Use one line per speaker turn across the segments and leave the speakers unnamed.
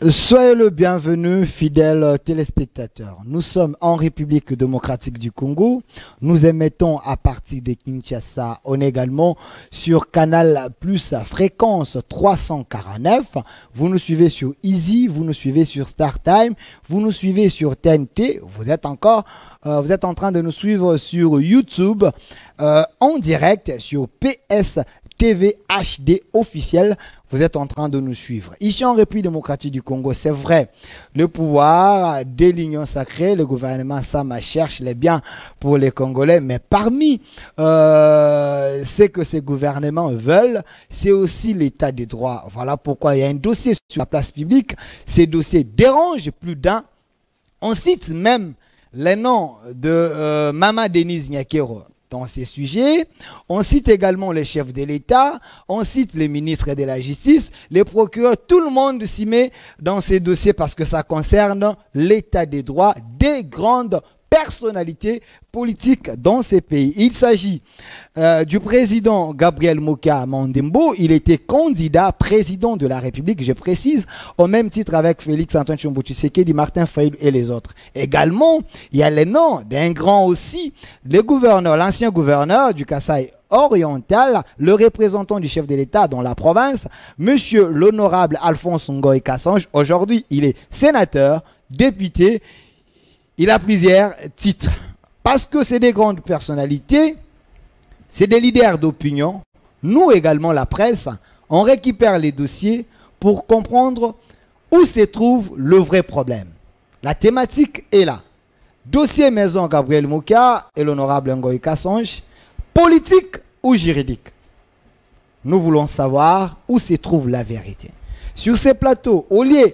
Soyez le bienvenu, fidèles téléspectateurs. Nous sommes en République démocratique du Congo. Nous émettons à partir de Kinshasa. On est également sur Canal Plus fréquence 349. Vous nous suivez sur Easy, vous nous suivez sur StarTime, vous nous suivez sur TNT. Vous êtes en train de nous suivre sur YouTube en direct sur PS TV HD officiel. Vous êtes en train de nous suivre. Ici en République démocratique du Congo, c'est vrai, le pouvoir de l'Union sacrée, le gouvernement Sama cherche les biens pour les Congolais, mais parmi ce que ces gouvernements veulent, c'est aussi l'état des droits. Voilà pourquoi il y a un dossier sur la place publique. Ces dossiers dérangent plus d'un. On cite même les noms de Mama Denise Nyakero dans ces sujets. On cite également les chefs de l'État, on cite les ministres de la Justice, les procureurs, tout le monde s'y met dans ces dossiers parce que ça concerne l'état des droits des grandes personnalités politiques dans ces pays. Il s'agit du président Gabriel Moka Mandembo. Il était candidat président de la République, je précise, au même titre avec Félix Antoine Tshombo Tshisekedi, Martin Fayulu et les autres. Également, il y a les noms d'un grand aussi, le gouverneur, l'ancien gouverneur du Kasaï oriental, le représentant du chef de l'État dans la province, monsieur l'honorable Alphonse Ngoï Kassange. Aujourd'hui, il est sénateur, député. Il a plusieurs titres. Parce que c'est des grandes personnalités, c'est des leaders d'opinion. Nous également, la presse, on récupère les dossiers pour comprendre où se trouve le vrai problème. La thématique est là. Dossier maison Gabriel Moka et l'honorable Ngoï Kassange, politique ou juridique? Nous voulons savoir où se trouve la vérité. Sur ces plateaux, au lieu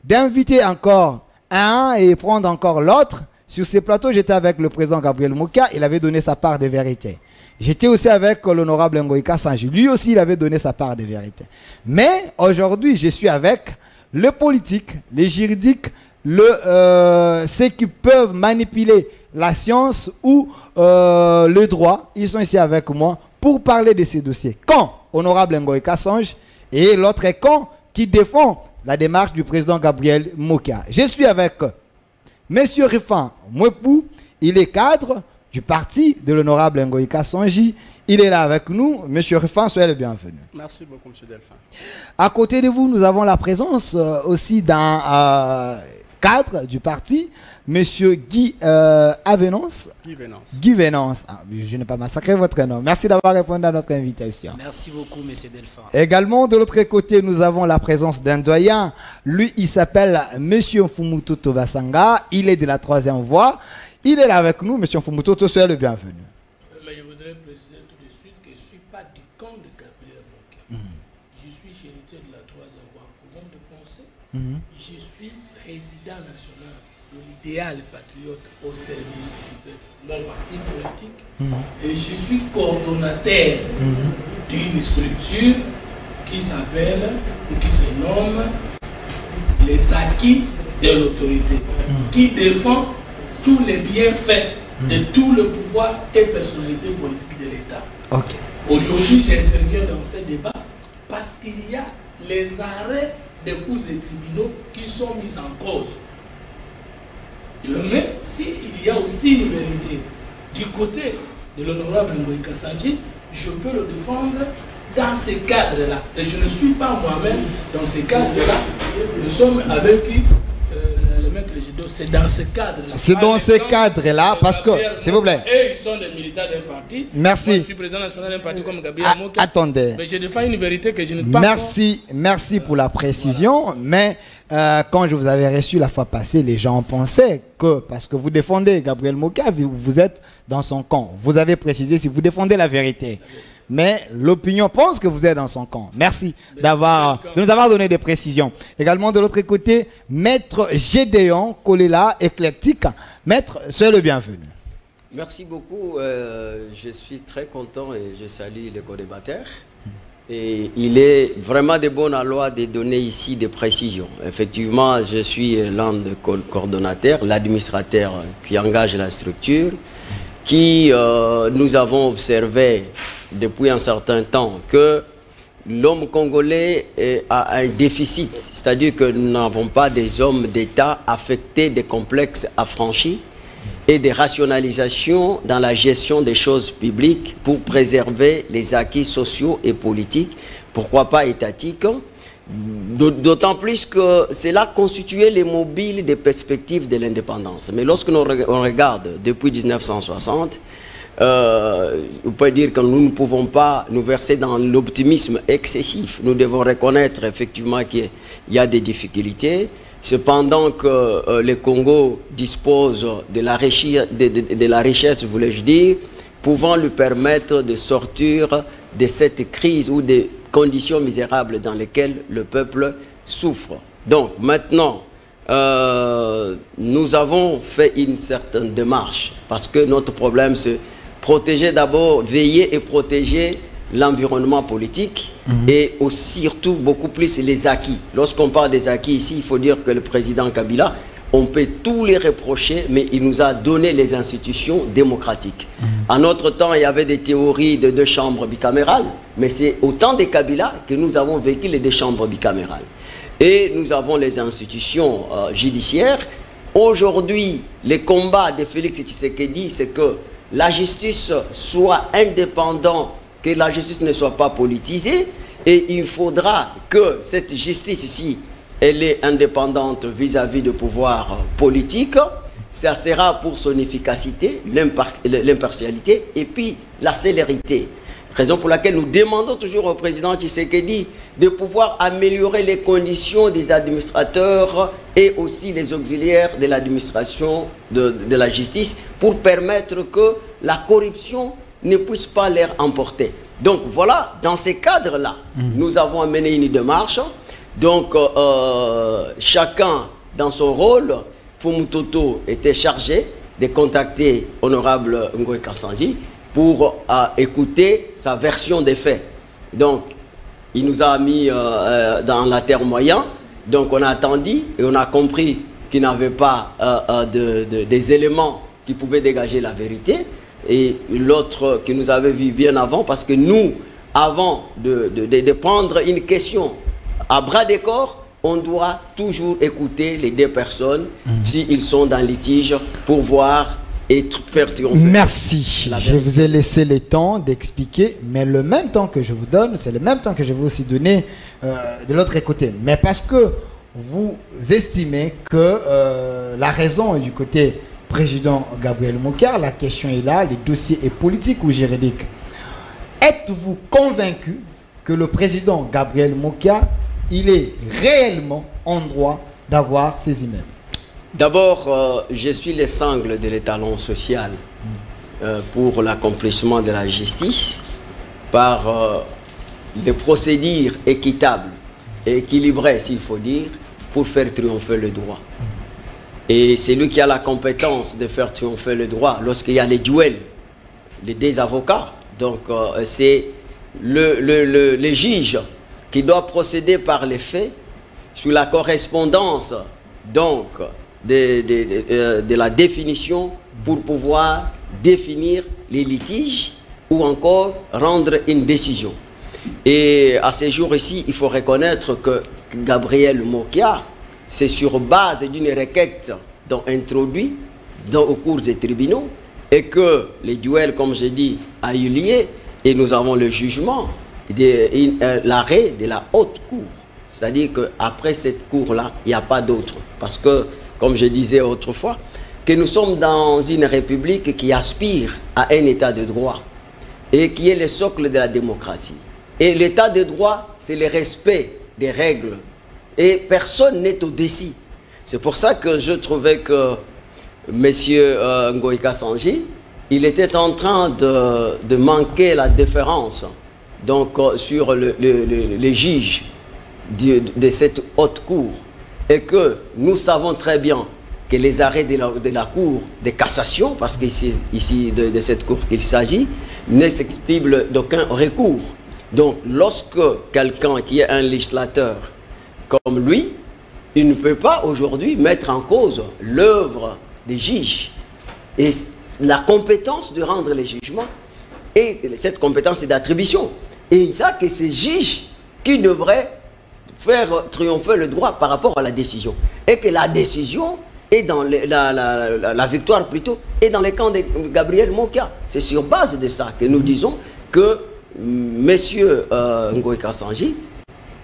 d'inviter encore un et prendre encore l'autre, sur ces plateaux, j'étais avec le président Gabriel Moka, il avait donné sa part de vérité. J'étais aussi avec l'honorable Ngoï Kassange, lui aussi il avait donné sa part de vérité. Mais aujourd'hui, je suis avec le politique, les juridiques, ceux qui peuvent manipuler la science ou le droit. Ils sont ici avec moi pour parler de ces dossiers. Quand honorable Ngoï Kassange et l'autre est quand qui défend la démarche du président Gabriel Moka. Je suis avec M. Rifan Mwepou, il est cadre du parti de l'honorable Ngoï Kassange. Il est là avec nous. M. Rifan, soyez le bienvenu.
Merci beaucoup, M. Delphin.
À côté de vous, nous avons la présence aussi d'un cadre du parti, M. Guy Avenance. Guy Venance. Ah, je n'ai pas massacré votre nom. Merci d'avoir répondu à notre invitation.
Merci beaucoup, M. Delphin.
Également, de l'autre côté, nous avons la présence d'un doyen. Lui, il s'appelle M. Mfumutu Tobasanga. Il est de la 3e voie. Il est là avec nous. M. Mfumutu, soyez le bienvenu.
Mais je voudrais préciser tout de suite que je ne suis pas du camp de Gabriel Moka. Je suis héritier de la 3e voie courant de pensée. Je suis président national de l'idéal patriote au service du peuple, mon parti politique. Et je suis coordonnateur d'une structure qui s'appelle ou qui se nomme les acquis de l'autorité, qui défend tous les bienfaits de tout le pouvoir et personnalité politique de l'État. Aujourd'hui, j'interviens dans ce débat parce qu'il y a les arrêts des cours et tribunaux qui sont mis en cause. Demain, s'il y a aussi une vérité du côté de l'honorable Ngoï Kassange, je peux le défendre dans ce cadre-là. Et je ne suis pas moi-même dans ce cadre-là. Nous sommes avec le maître Gédo. C'est dans ce cadre-là.
C'est dans ce cadre-là, parce que, s'il vous plaît.
Et ils sont des militants d'un parti.
Merci.
Moi, je suis président national d'un parti comme Gabriel Moka.
Attendez.
Mais je défends une vérité que je ne peux pas.
Merci pour la précision. Voilà. Mais quand je vous avais reçu la fois passée, les gens pensaient que, parce que vous défendez Gabriel Moka, vous êtes dans son camp. Vous avez précisé si vous défendez la vérité. Mais l'opinion pense que vous êtes dans son camp. Merci de nous avoir donné des précisions. Également de l'autre côté, Maître Gédéon Kolela, éclectique. Maître, soyez le bienvenu.
Merci beaucoup. Je suis très content et je salue les co-débatteurs. Et il est vraiment de bonne loi de donner ici des précisions. Effectivement, je suis l'un des coordonnateurs, l'administrateur qui engage la structure, qui nous avons observé depuis un certain temps que l'homme congolais a un déficit, c'est-à-dire que nous n'avons pas des hommes d'État affectés des complexes affranchis et des rationalisations dans la gestion des choses publiques pour préserver les acquis sociaux et politiques, pourquoi pas étatiques, d'autant plus que cela constituait les mobiles des perspectives de l'indépendance. Mais lorsque on regarde depuis 1960, on peut dire que nous ne pouvons pas nous verser dans l'optimisme excessif. Nous devons reconnaître effectivement qu'il y a des difficultés. Cependant que le Congo dispose de la richesse, voulais-je dire, pouvant lui permettre de sortir de cette crise ou des conditions misérables dans lesquelles le peuple souffre. Donc maintenant, nous avons fait une certaine démarche parce que notre problème c'est protéger d'abord, veiller et protéger l'environnement politique et aussi, surtout beaucoup plus les acquis. Lorsqu'on parle des acquis ici, il faut dire que le président Kabila, on peut tout les reprocher, mais il nous a donné les institutions démocratiques. En notre temps, il y avait des théories de 2 chambres bicamérales, mais c'est au temps de Kabila que nous avons vécu les 2 chambres bicamérales. Et nous avons les institutions judiciaires. Aujourd'hui, le combat de Félix Tshisekedi, c'est que la justice soit indépendante, que la justice ne soit pas politisée, et il faudra que cette justice ici, elle est indépendante vis-à-vis du pouvoir politique. Ça sera pour son efficacité, l'impartialité et puis la célérité. Raison pour laquelle nous demandons toujours au président Tshisekedi de pouvoir améliorer les conditions des administrateurs et aussi les auxiliaires de l'administration de la justice pour permettre que la corruption ne puisse pas leur emporter. Donc voilà, dans ces cadres-là, nous avons mené une démarche. Donc chacun dans son rôle, Fumutoto était chargé de contacter Honorable Ngoï Kassanji pour écouter sa version des faits. Donc, il nous a mis dans la terre moyen. Donc, on a attendu et on a compris qu'il n'avait pas des éléments qui pouvaient dégager la vérité. Et l'autre qui nous avait vu bien avant, parce que nous, avant de prendre une question à bras de corps, on doit toujours écouter les 2 personnes s'ils sont dans litige pour voir et faire triompher.
Merci. Je vous ai laissé le temps d'expliquer, mais le même temps que je vous donne, c'est le même temps que je vais aussi donner de l'autre côté. Mais parce que vous estimez que la raison est du côté président Gabriel Mokar, la question est là, le dossier est politique ou juridique. Êtes-vous convaincu que le président Gabriel Mokar, il est réellement en droit d'avoir ces immeubles?
D'abord, je suis le sangle de l'étalon social pour l'accomplissement de la justice par des procédures équitables et équilibrées, s'il faut dire, pour faire triompher le droit. Et c'est lui qui a la compétence de faire triompher le droit lorsqu'il y a les duels, les 2 avocats. Donc, c'est le juge qui doit procéder par les faits sur la correspondance donc de la définition pour pouvoir définir les litiges ou encore rendre une décision. Et à ces jours ici, il faut reconnaître que Gabriel Mokar, c'est sur base d'une requête introduite au cours des tribunaux et que les duels, comme je dis, a eu lieu et nous avons le jugement, l'arrêt de la haute cour. C'est-à-dire qu'après cette cour-là, il n'y a pas d'autre. Parce que, comme je disais autrefois, que nous sommes dans une république qui aspire à un état de droit et qui est le socle de la démocratie. Et l'état de droit, c'est le respect des règles. Et personne n'est au-dessus. C'est pour ça que je trouvais que M. Ngoï Kassanji, il était en train de manquer la déférence donc, sur les juges de cette haute cour. Et que nous savons très bien que les arrêts de la cour de cassation, parce qu'ici de cette cour qu'il s'agit, n'est susceptible d'aucun recours. Donc lorsque quelqu'un qui est un législateur comme lui, il ne peut pas aujourd'hui mettre en cause l'œuvre des juges et la compétence de rendre les jugements, et cette compétence est d'attribution. Et ça que ces juges qui devrait faire triompher le droit par rapport à la décision. Et que la décision est dans la victoire plutôt, est dans les camps de Gabriel Mokia. C'est sur base de ça que nous disons que M. Ngoï Kassanji,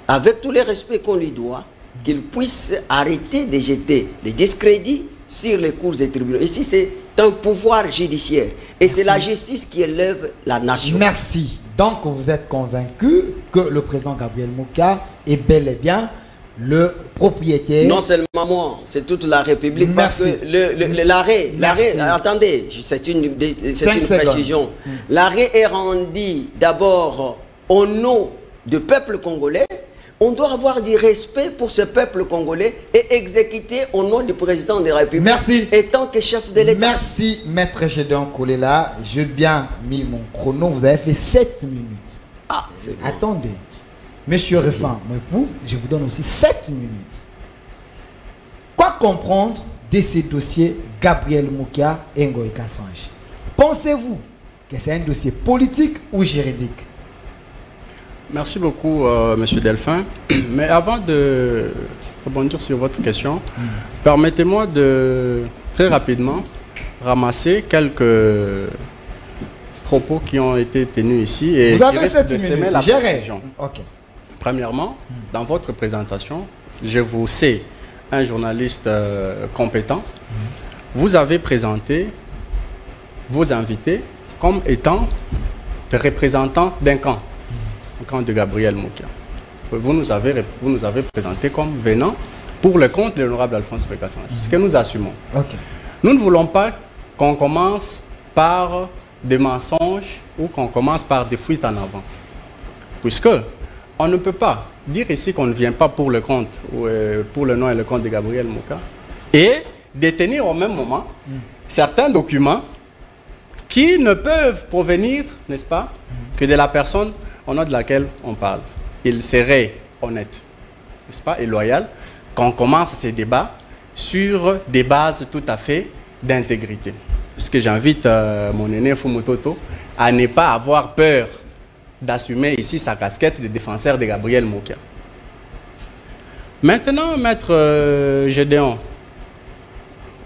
avec tous les respects qu'on lui doit, qu'il puisse arrêter de jeter les discrédits sur les cours des tribunaux. Ici, c'est un pouvoir judiciaire. Et c'est la justice qui élève la nation.
Merci. Donc, vous êtes convaincu que le président Gabriel Mokia est bel et bien le propriétaire.
Non seulement moi, c'est toute la République.
Merci.
Parce que l'arrêt, attendez, c'est une précision. L'arrêt est rendu d'abord au nom du peuple congolais. On doit avoir du respect pour ce peuple congolais et exécuter au nom du président de la République.
Merci.
Étant que chef de l'État.
Merci, maître Gédéon Kolela. J'ai bien mis mon chrono. Vous avez fait 7 minutes.
Ah, c'est bon.
Attendez. Monsieur Refan, je vous donne aussi 7 minutes. Quoi comprendre de ces dossiers Gabriel Mokia et Ngoï Kassanji? Pensez-vous que c'est un dossier politique ou juridique?
Merci beaucoup, Monsieur Delphin. Mais avant de rebondir sur votre question, permettez-moi de très rapidement ramasser quelques propos qui ont été tenus ici. Et
vous avez 7 minutes, gérez. Okay.
Premièrement, dans votre présentation, je vous sais un journaliste compétent. Vous avez présenté vos invités comme étant des représentants d'un camp. Le camp de Gabriel Mokia. Vous nous avez présenté comme venant pour le compte de l'honorable Alphonse Ngoï Kassanji. Ce que nous assumons.
Okay.
Nous ne voulons pas qu'on commence par des mensonges ou qu'on commence par des fuites en avant. Puisque on ne peut pas dire ici qu'on ne vient pas pour le compte ou pour le nom et le compte de Gabriel Mokia et détenir au même moment certains documents qui ne peuvent provenir, n'est-ce pas, que de la personne au nom de laquelle on parle. Il serait honnête, n'est-ce pas, et loyal, qu'on commence ces débats sur des bases tout à fait d'intégrité. Ce que j'invite mon aîné Fumutoto à ne pas avoir peur d'assumer ici sa casquette de défenseur de Gabriel Mokia. Maintenant, maître Gédéon,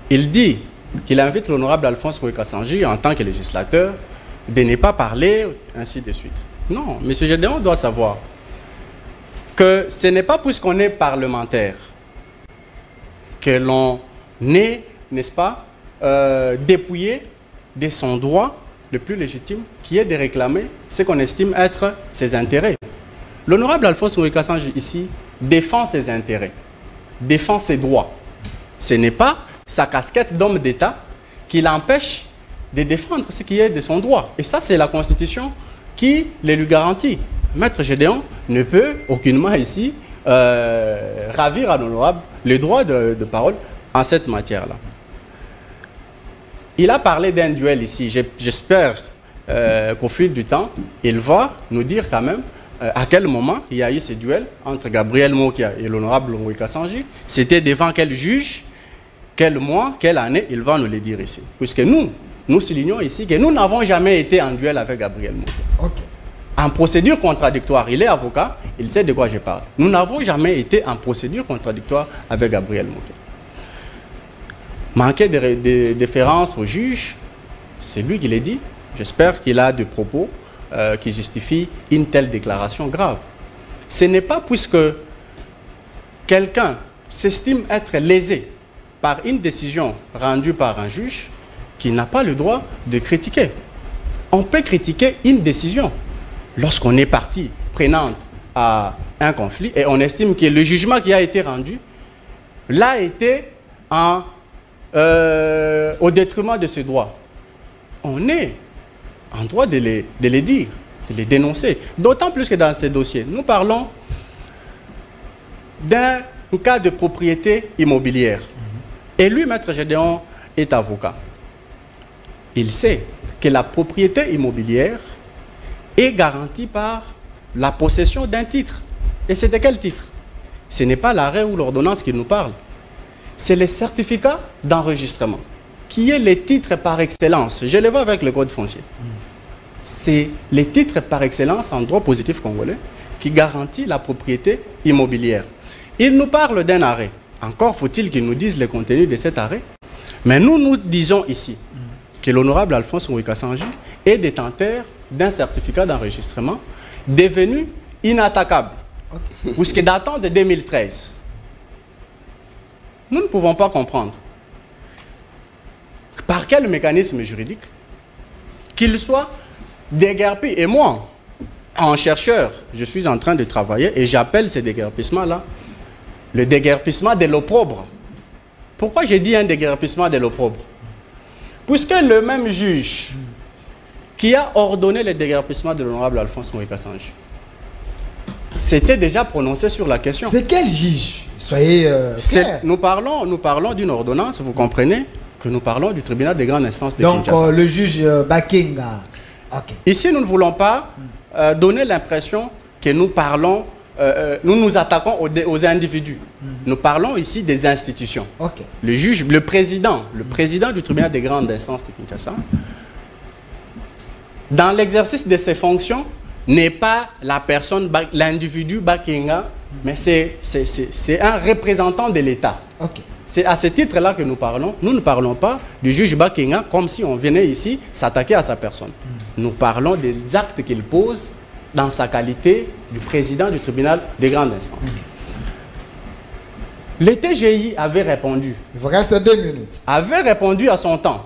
il dit qu'il invite l'honorable Alphonse Ngoï Kassanji en tant que législateur de ne pas parler, ainsi de suite. Non, M. Gédéon doit savoir que ce n'est pas puisqu'on est parlementaire que l'on est, n'est-ce pas, dépouillé de son droit le plus légitime, qui est de réclamer ce qu'on estime être ses intérêts. L'honorable Alphonse Ngoï Kassanji ici défend ses intérêts, défend ses droits. Ce n'est pas sa casquette d'homme d'État qui l'empêche de défendre ce qui est de son droit. Et ça, c'est la Constitution qui les lui garantit. Maître Gédéon ne peut aucunement ici ravir à l'honorable le droit de parole en cette matière-là. Il a parlé d'un duel ici. J'espère qu'au fil du temps, il va nous dire quand même à quel moment il y a eu ce duel entre Gabriel Mokia et l'honorable Ngoï Kassanji. C'était devant quel juge, quel mois, quelle année, il va nous le dire ici. Puisque nous soulignons ici que nous n'avons jamais été en duel avec Gabriel Mokia.
Okay.
En procédure contradictoire, il est avocat, il sait de quoi je parle. Nous n'avons jamais été en procédure contradictoire avec Gabriel Mokia. Manquer de déférence au juge, c'est lui qui l'a dit. J'espère qu'il a des propos qui justifient une telle déclaration grave. Ce n'est pas puisque quelqu'un s'estime être lésé par une décision rendue par un juge qu'il n'a pas le droit de critiquer. On peut critiquer une décision lorsqu'on est partie prenante à un conflit et on estime que le jugement qui a été rendu l'a été au détriment de ce droit. On est en droit de les dire, de les dénoncer. D'autant plus que dans ces dossiers, nous parlons d'un cas de propriété immobilière. Et lui, Maître Gédéon, est avocat. Il sait que la propriété immobilière est garantie par la possession d'un titre. Et c'est de quel titre? Ce n'est pas l'arrêt ou l'ordonnance qui nous parle. C'est le certificat d'enregistrement, qui est le titre par excellence. Je le vois avec le code foncier. C'est les titres par excellence en droit positif congolais qui garantit la propriété immobilière. Il nous parle d'un arrêt. Encore faut-il qu'il nous dise le contenu de cet arrêt. Mais nous disons ici que l'honorable Alphonse Ngoïka Sandji est détenteur d'un certificat d'enregistrement devenu inattaquable, puisque datant de 2013. Nous ne pouvons pas comprendre par quel mécanisme juridique qu'il soit déguerpi. Et moi, en chercheur, je suis en train de travailler et j'appelle ces déguerpissements-là le déguerpissement de l'opprobre. Pourquoi j'ai dit un déguerpissement de l'opprobre? Puisque le même juge qui a ordonné le déguerpissement de l'honorable Alphonse Ngoïka Sandji s'était déjà prononcé sur la question.
C'est quel juge? Soyez clair.
Nous parlons d'une ordonnance, vous comprenez que nous parlons du tribunal des grandes instances de
Donc,
Kinshasa.
le juge Bakenga. Okay.
Ici, nous ne voulons pas donner l'impression que nous parlons, nous nous attaquons aux individus. Nous parlons ici des institutions.
Okay.
Le juge, le président du tribunal des grandes instances de Kinshasa, dans l'exercice de ses fonctions, n'est pas la personne, l'individu Bakenga, mais c'est un représentant de l'État.
Okay.
C'est à ce titre-là que nous parlons. Nous ne parlons pas du juge Bakenga comme si on venait ici s'attaquer à sa personne. Nous parlons des actes qu'il pose dans sa qualité du président du tribunal des grandes instances. Le TGI avait répondu.
Il vous reste 2 minutes.
Avait répondu à son temps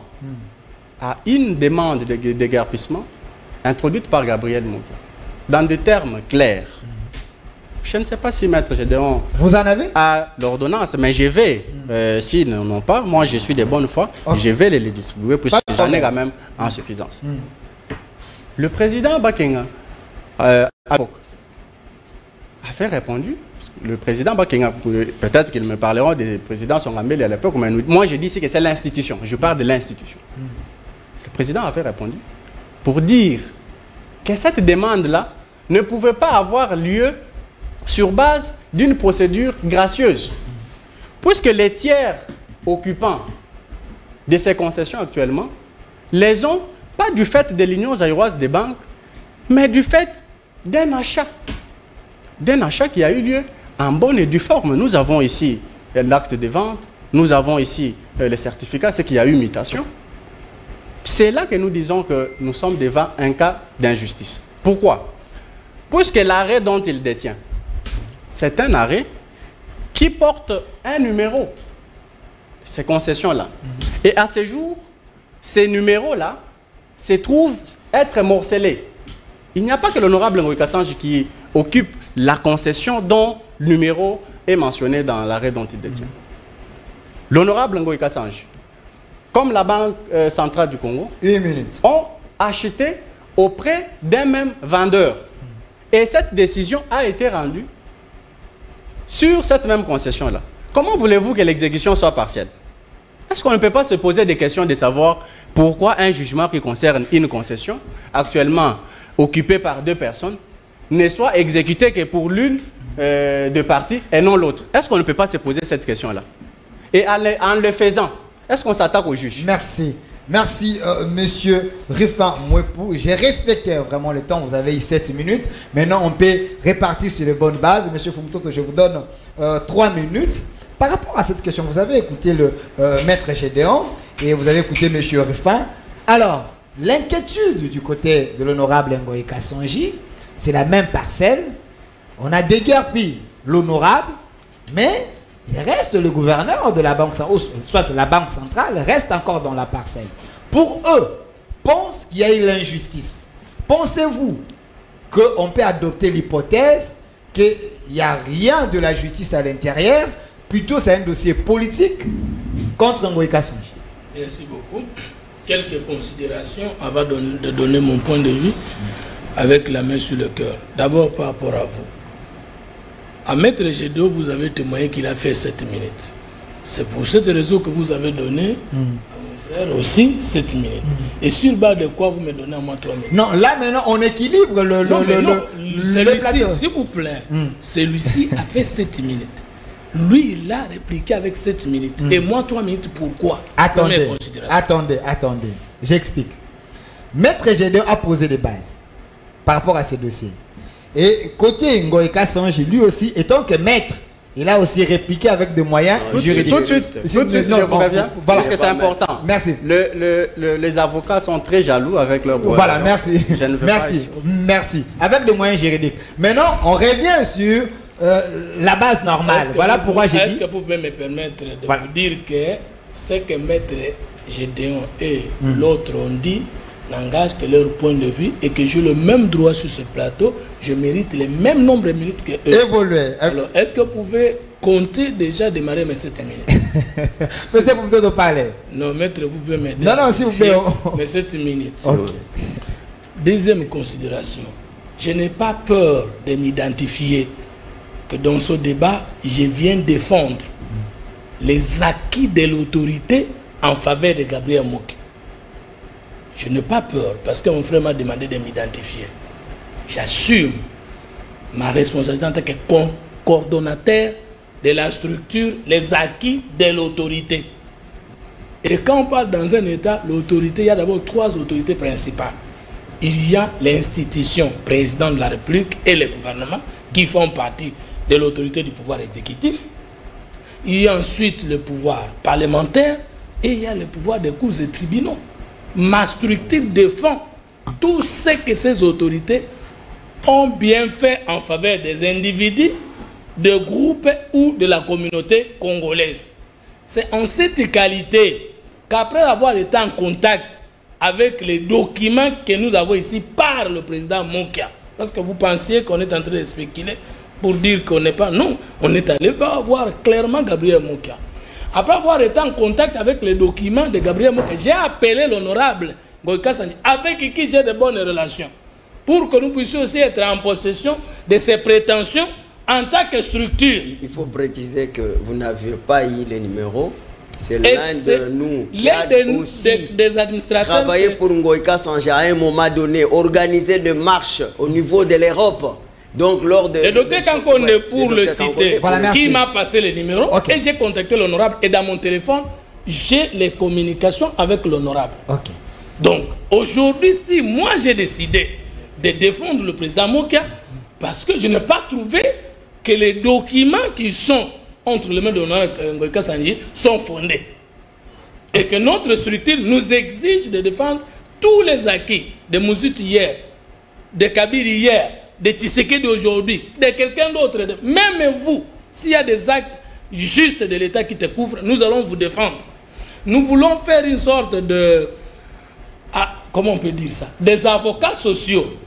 à une demande de déguerpissement introduite par Gabriel Mouka, dans des termes clairs. Je ne sais pas si Maître Gédéon
vous en avez
a l'ordonnance, mais je vais, s'ils n'en ont pas, moi je suis de bonne foi, je vais les distribuer, puisque j'en ai quand même en suffisance. Le président Bakenga avait répondu, le président Bakenga, peut-être qu'ils me parleront des présidents Songambele à l'époque, mais moi je dis ici que c'est l'institution, je parle de l'institution. Le président avait répondu pour dire que cette demande-là ne pouvait pas avoir lieu sur base d'une procédure gracieuse. Puisque les tiers occupants de ces concessions actuellement les ont, pas du fait de l'Union zaïroise des banques, mais du fait d'un achat. D'un achat qui a eu lieu en bonne et due forme. Nous avons ici l'acte de vente, nous avons ici le certificat, c'est qu'il y a eu mutation. C'est là que nous disons que nous sommes devant un cas d'injustice. Pourquoi? Puisque l'arrêt dont il détient, c'est un arrêt qui porte un numéro, ces concessions-là. Et à ce jour, ces numéros-là se trouvent être morcelés. Il n'y a pas que l'honorable Ngoïka Sandji qui occupe la concession dont le numéro est mentionné dans l'arrêt dont il détient. L'honorable Ngoïka Sandji, comme la Banque centrale du Congo, ont acheté auprès d'un même vendeur. Et cette décision a été rendue sur cette même concession-là. Comment voulez-vous que l'exécution soit partielle? Est-ce qu'on ne peut pas se poser des questions de savoir pourquoi un jugement qui concerne une concession, actuellement occupée par 2 personnes, ne soit exécuté que pour l'une des parties et non l'autre? Est-ce qu'on ne peut pas se poser cette question-là? Et en le faisant, est-ce qu'on s'attaque au juge?
Merci. Merci, monsieur Rifan Mwepou. J'ai respecté vraiment le temps. Vous avez eu 7 minutes. Maintenant, on peut répartir sur les bonnes bases. Monsieur Fumtoto, je vous donne 3 minutes. Par rapport à cette question, vous avez écouté le maître Gédéon et vous avez écouté monsieur Rifan. Alors, l'inquiétude du côté de l'honorable Ngoïka Sandji, c'est la même parcelle. On a déguerpi l'honorable, mais il reste le gouverneur de la banque centrale, soit la banque centrale, reste encore dans la parcelle. Pour eux, pensent qu'il y a eu l'injustice. Pensez-vous qu'on peut adopter l'hypothèse qu'il n'y a rien de la justice à l'intérieur, plutôt c'est un dossier politique contre Ngoïka Sandji?
Merci beaucoup. Quelques considérations avant de donner mon point de vue avec la main sur le cœur. D'abord par rapport à vous. À Maître Gédéon, vous avez témoigné qu'il a fait 7 minutes. C'est pour cette raison que vous avez donné à mon frère aussi 7 minutes. Et sur base de quoi vous me donnez à moi 3 minutes?
Non, là maintenant on équilibre le plateau.
S'il vous plaît, celui-ci a fait 7 minutes. Lui, il a répliqué avec 7 minutes. Et moi 3 minutes, pourquoi?
Attendez. J'explique. Maître Gédéon a posé des bases par rapport à ces dossiers. Et côté Ngoïka Sanji, lui aussi, étant que maître, il a aussi répliqué avec des moyens juridiques.
Tout de suite, je vous préviens, parce que c'est important.
Merci.
Les avocats sont très jaloux avec leur bois.
Voilà, merci.
Je ne veux
merci.
pas
Merci. Avec des moyens juridiques. Maintenant, on revient sur la base normale. Voilà pourquoi j'ai dit...
Est-ce que vous pouvez me permettre de vous dire que ce que Maître Gédéon et l'autre ont dit n'engage que leur point de vue et que j'ai le même droit sur ce plateau, je mérite le même nombre de minutes que eux.
Évoluer.
Alors, est-ce que vous pouvez compter déjà démarrer mes 7 minutes?
Monsieur, vous pouvez nous parler.
Non, maître, vous pouvez m'aider.
Non, s'il vous plaît.
Mes 7 minutes.
Okay.
Deuxième considération, je n'ai pas peur de m'identifier que dans ce débat, je viens défendre les acquis de l'autorité en faveur de Gabriel Mokia. Je n'ai pas peur parce que mon frère m'a demandé de m'identifier. J'assume ma responsabilité en tant que coordonnateur de la structure, les acquis de l'autorité. Et quand on parle dans un État, l'autorité, il y a d'abord 3 autorités principales. Il y a l'institution, président de la République et le gouvernement, qui font partie de l'autorité du pouvoir exécutif. Il y a ensuite le pouvoir parlementaire et il y a le pouvoir des cours et tribunaux. Ma structure défend tout ce que ces autorités ont bien fait en faveur des individus, de groupes ou de la communauté congolaise. C'est en cette qualité qu'après avoir été en contact avec les documents que nous avons ici par le président Mokia, parce que vous pensiez qu'on est en train de spéculer pour dire qu'on n'est pas... Non, on est allé voir clairement Gabriel Mokia. Après avoir été en contact avec les documents de Gabriel Mokia, j'ai appelé l'honorable Ngoïka Sanji, avec qui j'ai de bonnes relations, pour que nous puissions aussi être en possession de ses prétentions en tant que structure.
Il faut préciser que vous n'aviez pas eu les numéros. C'est l'un de nous qui a aussi
des administrateurs
travaillé pour Ngoïka Sanji à un moment donné, organiser des marches au niveau de l'Europe. Donc, lors de...
Le docteur Kankone, pour le citer, voilà, qui m'a passé les numéros, et j'ai contacté l'honorable, et dans mon téléphone, j'ai les communications avec l'honorable. Donc, aujourd'hui, si moi j'ai décidé de défendre le président Mokia, parce que je n'ai pas trouvé que les documents qui sont entre les mains de l'honorable Ngoïka Sanji sont fondés. Et que notre structure nous exige de défendre tous les acquis de Moussout hier, de Kabir hier, de Tshisekedi d'aujourd'hui, de quelqu'un d'autre, même vous, s'il y a des actes justes de l'État qui te couvrent, nous allons vous défendre. Nous voulons faire une sorte de... comment on peut dire ça? Des avocats sociaux.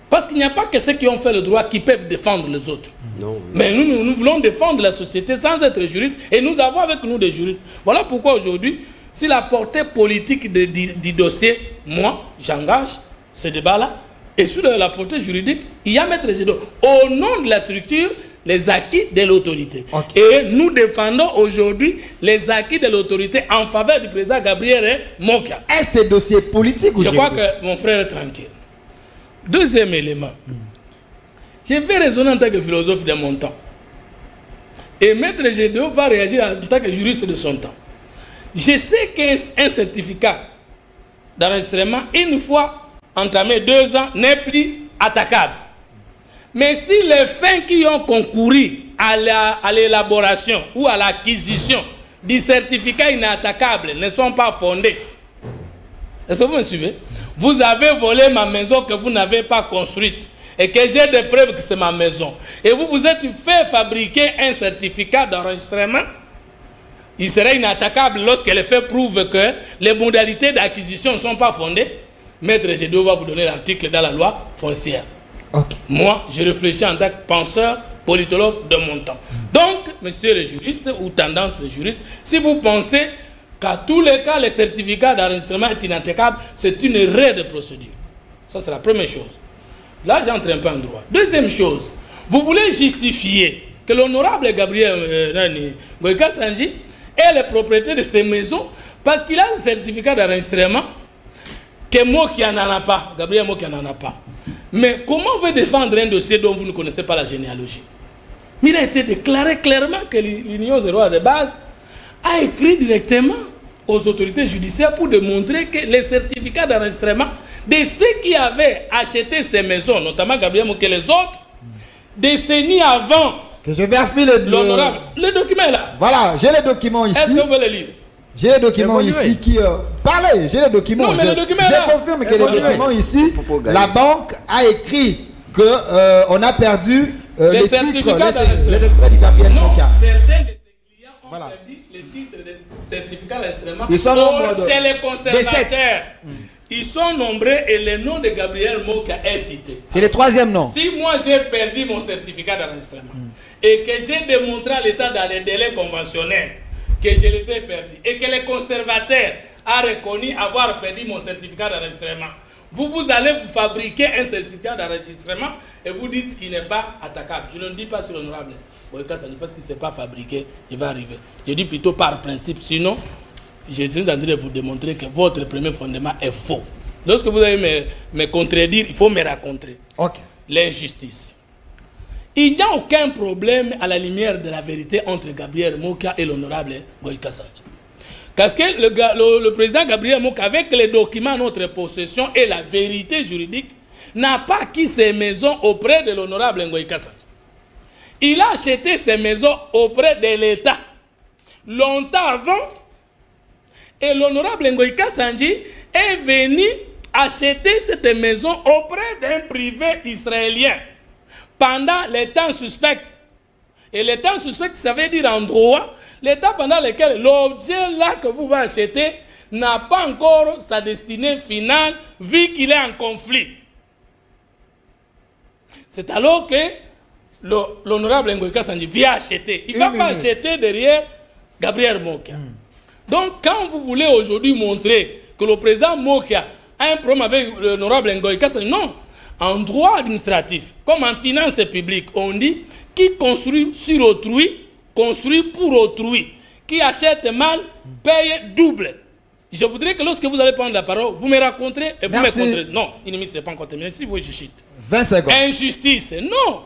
Parce qu'il n'y a pas que ceux qui ont fait le droit qui peuvent défendre les autres.
Non.
Mais nous voulons défendre la société sans être juristes, et nous avons avec nous des juristes. Voilà pourquoi aujourd'hui, si la portée politique du dossier, moi, j'engage ce débat-là, et sur la portée juridique, il y a Maître Gédéon. Au nom de la structure, les acquis de l'autorité. Et nous défendons aujourd'hui les acquis de l'autorité en faveur du président Gabriel Mokia.
Est-ce ce dossier politique ou
je crois que mon frère est tranquille. Deuxième élément. Je vais raisonner en tant que philosophe de mon temps. Et Maître Gédéon va réagir en tant que juriste de son temps. Je sais qu'un certificat d'enregistrement, une fois entamé 2 ans, n'est plus attaquable. Mais si les fins qui ont concouru à l'élaboration ou à l'acquisition du certificat inattaquable ne sont pas fondés, est-ce que vous me suivez? Vous avez volé ma maison que vous n'avez pas construite et que j'ai des preuves que c'est ma maison. Et vous vous êtes fait fabriquer un certificat d'enregistrement. Il serait inattaquable lorsque les faits prouvent que les modalités d'acquisition ne sont pas fondées. Maître Gédéon va vous donner l'article dans la loi foncière. Moi, je réfléchis en tant que penseur, politologue de mon temps. Donc, monsieur le juriste ou tendance de juriste, si vous pensez qu'à tous les cas, le certificat d'enregistrement est inattaquable, c'est une erreur de procédure. Ça, c'est la première chose. Là, j'entre un peu en droit. Deuxième chose, vous voulez justifier que l'honorable Gabriel Ngoïka Sanji est le propriétaire de ces maisons parce qu'il a un certificat d'enregistrement que Mokia n'en a pas, Gabriel Mokia n'en a pas. Mais comment vous défendre un dossier dont vous ne connaissez pas la généalogie? Mais il a été déclaré clairement que l'Union zéro de base a écrit directement aux autorités judiciaires pour démontrer que les certificats d'enregistrement de ceux qui avaient acheté ces maisons, notamment Gabriel Mokia et les autres, décennies avant.
Que je vérifie
l'honorable. Le document est là.
Voilà, j'ai les documents ici.
Est-ce que vous voulez le lire?
J'ai les documents ici qui... Parlez, j'ai les documents.
Non, mais le document est là.
Je confirme que les documents ici, la banque a écrit que on a perdu les certificats du Gabriel Mokia.
Certains de ses clients ont perdu les titres des certificats d'enregistrement chez les conservateurs. Ils sont nombreux et le nom de Gabriel Mokia est cité.
C'est le troisième nom.
Si moi j'ai perdu mon certificat d'enregistrement et que j'ai démontré à l'État dans les délais conventionnels que je les ai perdus et que les conservateurs ont reconnu avoir perdu mon certificat d'enregistrement, vous allez vous fabriquer un certificat d'enregistrement et vous dites qu'il n'est pas attaquable. Je ne le dis pas sur l'honorable parce qu'il ne s'est pas fabriqué, il va arriver. Je dis plutôt par principe, sinon je suis en train de vous démontrer que votre premier fondement est faux. Lorsque vous allez me contredire, il faut me raconter. L'injustice. Il n'y a aucun problème à la lumière de la vérité entre Gabriel Mokia et l'honorable Ngoïka Sandji. Parce que le président Gabriel Mokia, avec les documents à notre possession et la vérité juridique, n'a pas acquis ses maisons auprès de l'honorable Ngoïka Sandji. Il a acheté ses maisons auprès de l'État longtemps avant. Et l'honorable Ngoïka Sandji est venu acheter cette maison auprès d'un privé israélien pendant les temps suspects. Et les temps suspects, ça veut dire en droit, les temps pendant lesquels l'objet là que vous allez acheter n'a pas encore sa destinée finale vu qu'il est en conflit. C'est alors que l'honorable Ngoïka Sandji vient acheter. Il ne va pas acheter derrière Gabriel Mokia. Donc, quand vous voulez aujourd'hui montrer que le président Mokia a un problème avec l'honorable Ngoïka Sandji, non. En droit administratif, comme en finance publique, on dit qui construit sur autrui, construit pour autrui. Qui achète mal, paye double. Je voudrais que lorsque vous allez prendre la parole, vous me raconterez et vous me contredisez. Non, limite, ce n'est pas encore terminé. Si vous chute.
20 secondes.
Injustice, non.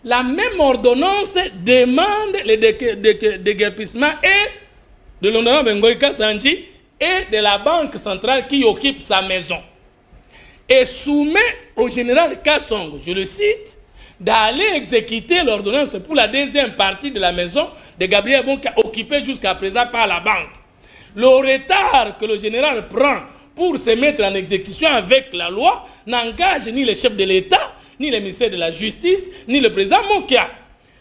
La même ordonnance demande le déguerpissement et de l'honorable Ngoïka Sandji et de la banque centrale qui occupe sa maison. Et soumet au général Kassongo, je le cite, d'aller exécuter l'ordonnance pour la deuxième partie de la maison de Gabriel Mokia occupée jusqu'à présent par la banque. Le retard que le général prend pour se mettre en exécution avec la loi n'engage ni le chef de l'État, ni le ministère de la Justice, ni le président Mokia.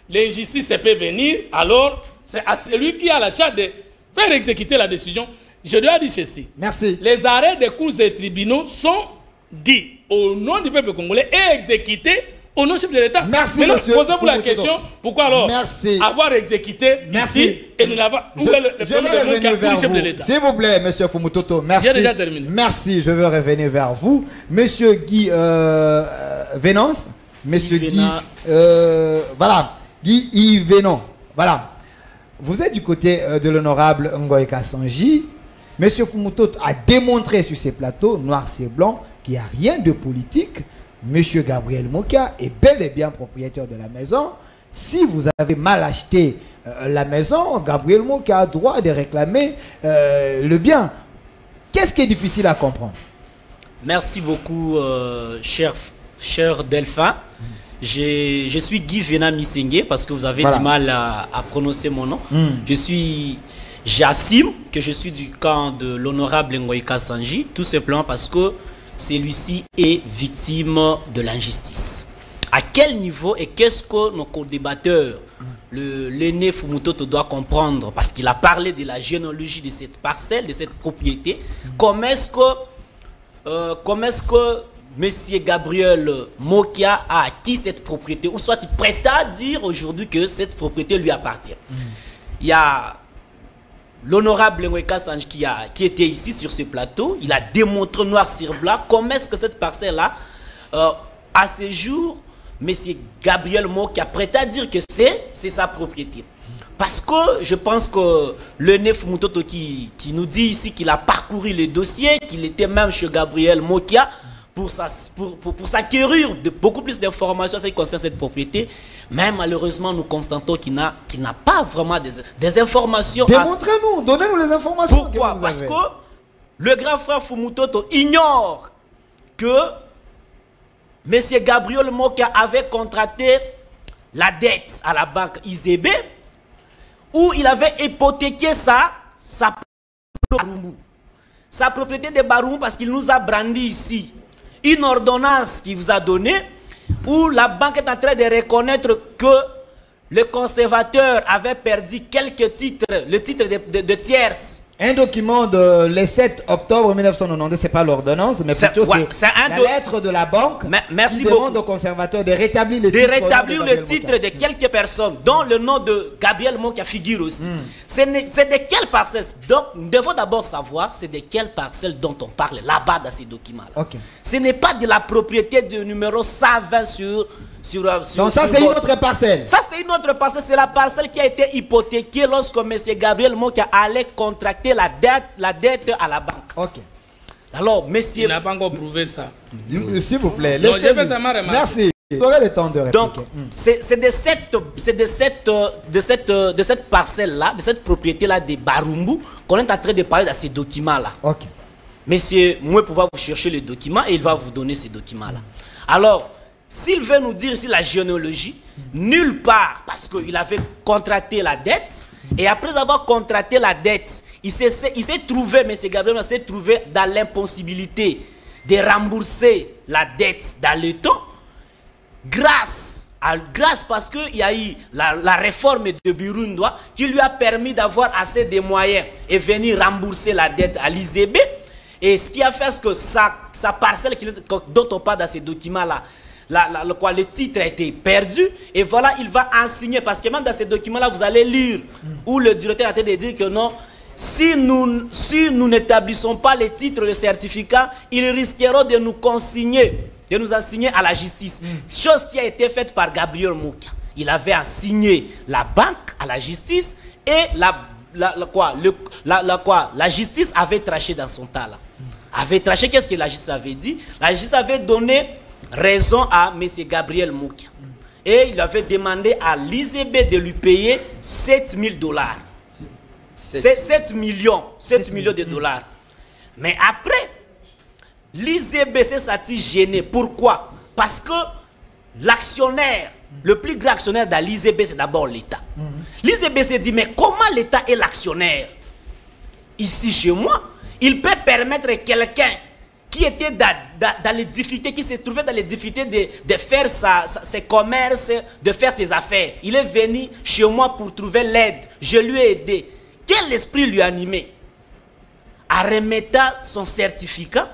L'injustice peut venir, alors c'est à celui qui a la charge de faire exécuter la décision. Je dois dire ceci.
Merci.
Les arrêts des cours et tribunaux sont dits au nom du peuple congolais et exécutés au nom du chef de l'État.
Merci,
maintenant,
monsieur.
Posez-vous la question, pourquoi alors avoir exécuté ici et ne l'avoir...
Je vais revenir vers vous. S'il vous plaît, monsieur Fumutoto, merci.
J'ai déjà terminé.
Merci, je veux revenir vers vous. Monsieur Guy Venance, monsieur Guy... voilà, Guy Yves Venon. Voilà. Vous êtes du côté de l'honorable Ngoïka Sandji. Monsieur Fumutoto a démontré sur ces plateaux, noir c'est blanc, qu'il n'y a rien de politique. Monsieur Gabriel Mokia est bel et bien propriétaire de la maison. Si vous avez mal acheté la maison, Gabriel Mokia a droit de réclamer le bien. Qu'est-ce qui est difficile à comprendre?
Merci beaucoup, cher Delphin. Je suis Guy Vena Missengue parce que vous avez du mal à prononcer mon nom. J'assume que je suis du camp de l'honorable Ngoïka Sandji, tout simplement parce que celui-ci est victime de l'injustice. À quel niveau et qu'est-ce que nos co-débatteurs, l'aîné Fumutoto doit comprendre, parce qu'il a parlé de la généalogie de cette parcelle, de cette propriété, comment est-ce que Monsieur Gabriel Mokia a acquis cette propriété, ou soit il prétend dire aujourd'hui que cette propriété lui appartient. Il y a l'honorable Ngoïka Sandji qui était ici sur ce plateau, il a démontré noir sur blanc comment est-ce que cette parcelle-là, à ce jour, M. Gabriel Mokia prétend dire que c'est sa propriété. Parce que je pense que le Nef Mutoto qui nous dit ici qu'il a parcouru le dossier, qu'il était même chez Gabriel Mokia, pour s'acquérir de beaucoup plus d'informations qui concernent cette propriété, mais malheureusement nous constatons qu'il n'a pas vraiment des informations.
Démontrez-nous, donnez-nous les informations.
Pourquoi? Parce que le grand frère Fumutoto ignore que M. Gabriel Mokia avait contracté la dette à la banque IZB, où il avait hypothéqué sa propriété de Baroumou, parce qu'il nous a brandi ici une ordonnance qu'il vous a donnée, où la banque est en train de reconnaître que le conservateur avait perdu quelques titres, le titre de tierce.
Un document de le 7 octobre 1992, c'est pas l'ordonnance, mais plutôt c'est la lettre de la banque
merci
qui demande au conservateur de rétablir le
titre de quelques personnes, dont le nom de Gabriel Mokia figure aussi. C'est de quelles parcelles? Donc, nous devons d'abord savoir c'est de quelles parcelles dont on parle là-bas dans ces documents-là.
Okay.
Ce n'est pas de la propriété du numéro 120 sur
donc ça c'est une autre parcelle.
Ça c'est une autre parcelle, c'est la parcelle qui a été hypothéquée lorsque M. Gabriel Mokia allait contracter la dette à la banque.
Ok.
Alors, monsieur...
Il n'a pas encore prouvé ça.
S'il vous plaît,
laissez-moi.
Merci. Vous aurez le temps de répliquer.
Donc, c'est de cette parcelle-là, de cette propriété-là de Baroumou qu'on est en train de parler dans ces documents-là.
Ok.
Monsieur, moi, pouvoir vous chercher les documents et il va vous donner ces documents-là. Alors, s'il veut nous dire ici la généalogie, nulle part, parce qu'il avait contracté la dette, et après avoir contracté la dette, il s'est trouvé, M. Gabriel s'est trouvé dans l'impossibilité de rembourser la dette dans le temps, grâce parce qu'il y a eu la réforme de Burundois qui lui a permis d'avoir assez de moyens et venir rembourser la dette à l'IZB. Et ce qui a fait que sa parcelle dont on parle dans ces documents-là, le titre a été perdu, et voilà, il va enseigner, parce que même dans ces documents-là, vous allez lire où le directeur a été de dire que non, si nous n'établissons pas les titres de certificat, ils risqueront de nous consigner, de nous assigner à la justice. Chose qui a été faite par Gabriel Mokia. Il avait assigné la banque à la justice, et la justice avait tranché dans son tas là. Avait tranché, qu'est-ce que la justice avait dit? La justice avait donné raison à M. Gabriel Mokia. Et il avait demandé à l'IZB de lui payer 7 000 $. 7 millions de dollars. Mais après, l'IZB s'est senti gêné. Pourquoi? Parce que l'actionnaire, le plus grand actionnaire dans l'IZB, c'est d'abord l'État. L'IZB s'est dit, mais comment l'État est l'actionnaire? Ici, chez moi, il peut permettre quelqu'un qui était dans les difficultés, qui se trouvait dans les difficultés de faire ses commerces, de faire ses affaires. Il est venu chez moi pour trouver l'aide. Je lui ai aidé. Quel esprit lui animait? En remettant son certificat,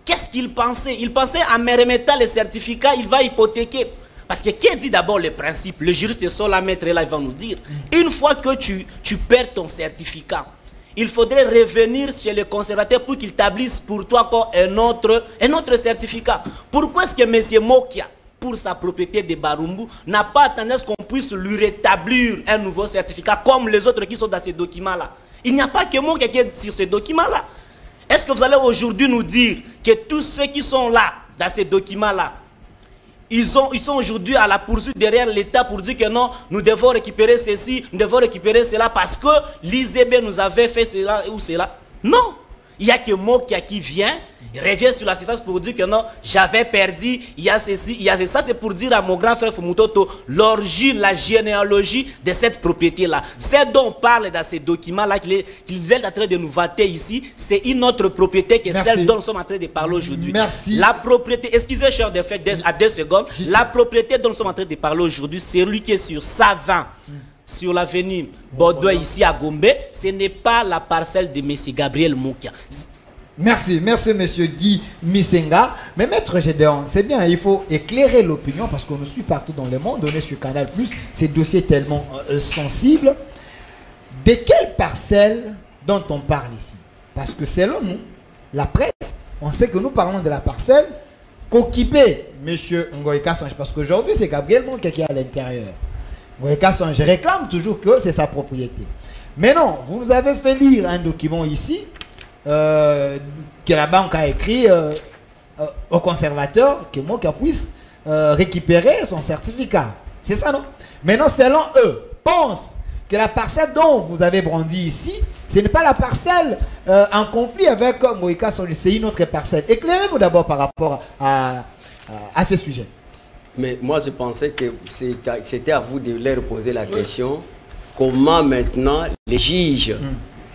qu'est-ce qu'il pensait? Il pensait en me remettant le certificat, il va hypothéquer. Parce que qui dit d'abord le principe? Le juriste sur la maître là, il va nous dire. Une fois que tu perds ton certificat, il faudrait revenir chez le conservateur pour qu'il établisse pour toi encore un autre certificat. Pourquoi est-ce que M. Mokia, pour sa propriété de Baroumou, n'a pas attendu qu'on puisse lui rétablir un nouveau certificat comme les autres qui sont dans ces documents-là? Il n'y a pas que Mokia qui est sur ces documents-là. Est-ce que vous allez aujourd'hui nous dire que tous ceux qui sont là, dans ces documents-là, ils sont aujourd'hui à la poursuite derrière l'État pour dire que non, nous devons récupérer ceci, nous devons récupérer cela parce que l'IZB nous avait fait cela ou cela? Non. Il n'y a que Mokia qui vient, il revient sur la surface pour dire que non, j'avais perdu, il y a ceci, il y a ceci. Ça, c'est pour dire à mon grand frère Fumutoto l'origine, la généalogie de cette propriété-là. C'est dont on parle dans ces documents-là qu'il est en train de nous vanter ici. C'est une autre propriété que celle dont nous sommes en train de parler aujourd'hui.
Merci.
La propriété, excusez, cher de fait, à 2 secondes. La propriété dont nous sommes en train de parler aujourd'hui, c'est lui qui est sur Savin, sur l'avenue Bordeaux, ici à Gombe. Ce n'est pas la parcelle de M. Gabriel Mokia.
Merci, monsieur Guy Misenga. Mais maître Gédéon, c'est bien, il faut éclairer l'opinion parce qu'on nous suit partout dans le monde, on est sur Canal+, ces dossiers tellement sensibles. De quelle parcelle dont on parle ici? Parce que selon nous, la presse, on sait que nous parlons de la parcelle qu'occupait monsieur Ngoïka Songe, parce qu'aujourd'hui c'est Gabriel Mokia qui est à l'intérieur. Ngoïka Songe réclame toujours que c'est sa propriété. Mais non, vous nous avez fait lire un document ici que la banque a écrit au conservateur que Mokia puisse récupérer son certificat. C'est ça, non? Maintenant, selon eux, pensent que la parcelle dont vous avez brandi ici, ce n'est pas la parcelle en conflit avec Ngoïka Songe, c'est une autre parcelle. Éclairez-nous d'abord par rapport à ces sujets.
Mais moi, je pensais que c'était à vous de leur poser la question. Comment maintenant les juges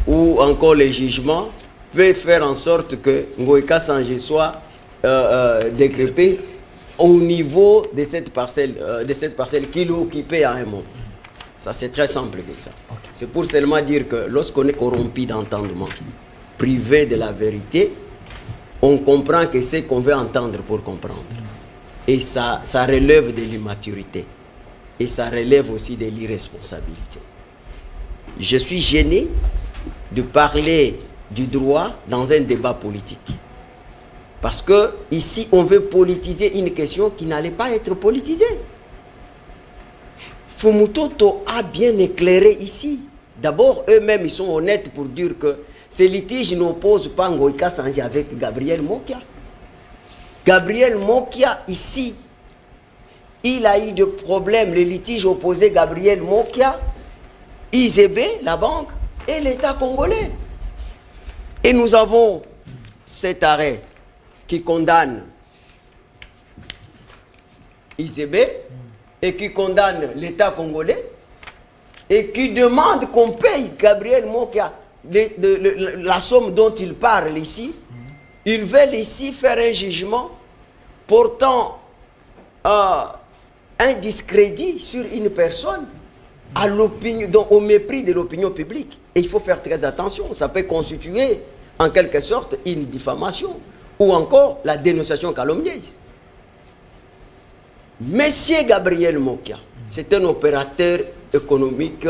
ou encore les jugements peuvent faire en sorte que Ngoïka Sangé soit décrépé au niveau de cette parcelle qu'il occupait à un moment. Ça, c'est très simple que ça. Okay. C'est pour seulement dire que lorsqu'on est corrompu d'entendement, privé de la vérité, on comprend que c'est qu'on veut entendre pour comprendre. Et ça relève de l'immaturité. Et ça relève aussi de l'irresponsabilité. Je suis gêné de parler du droit dans un débat politique. Parce que ici, on veut politiser une question qui n'allait pas être politisée. Fumutoto a bien éclairé ici. D'abord, eux-mêmes, ils sont honnêtes pour dire que ces litiges n'opposent pas Ngoïka Sangé avec Gabriel Mokia. Gabriel Mokia, ici, il a eu des problèmes. Les litiges opposaient Gabriel Mokia, IZB, la banque, et l'État congolais. Et nous avons cet arrêt qui condamne IZB et qui condamne l'État congolais et qui demande qu'on paye Gabriel Mokia la somme dont il parle ici. Ils veulent ici faire un jugement portant un discrédit sur une personne au mépris de l'opinion publique. Et il faut faire très attention. Ça peut constituer en quelque sorte une diffamation ou encore la dénonciation calomnieuse. Monsieur Gabriel Mokia, c'est un opérateur économique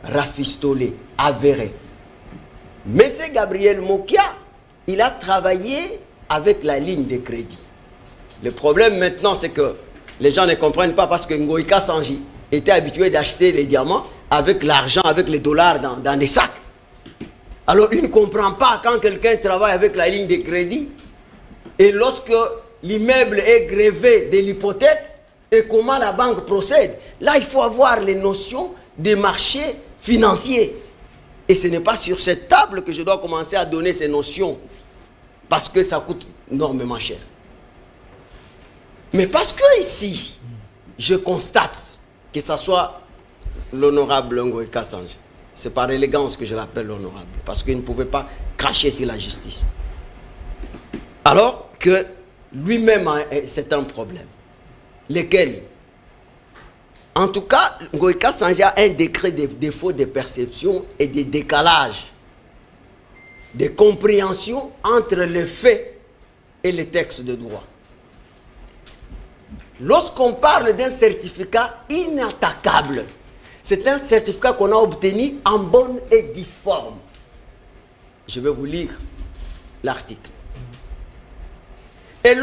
rafistolé, avéré. Monsieur Gabriel Mokia, il a travaillé avec la ligne de crédit. Le problème maintenant, c'est que les gens ne comprennent pas parce que Ngoïka Sangé était habitué d'acheter les diamants avec l'argent, avec les dollars dans des sacs. Alors, il ne comprend pas quand quelqu'un travaille avec la ligne de crédit et lorsque l'immeuble est grévé de l'hypothèque et comment la banque procède. Là, il faut avoir les notions des marchés financiers. Et ce n'est pas sur cette table que je dois commencer à donner ces notions parce que ça coûte énormément cher. Mais parce que ici, je constate que ce soit l'honorable Ngoïka Sangé, c'est par élégance que je l'appelle l'honorable, parce qu'il ne pouvait pas cracher sur la justice. Alors que lui-même, c'est un problème. Lequel? En tout cas, Ngoïka Sangé a un décret de défaut de perception et de décalage, de compréhension entre les faits et les textes de droit. Lorsqu'on parle d'un certificat inattaquable, c'est un certificat qu'on a obtenu en bonne et due forme. Je vais vous lire l'article. Et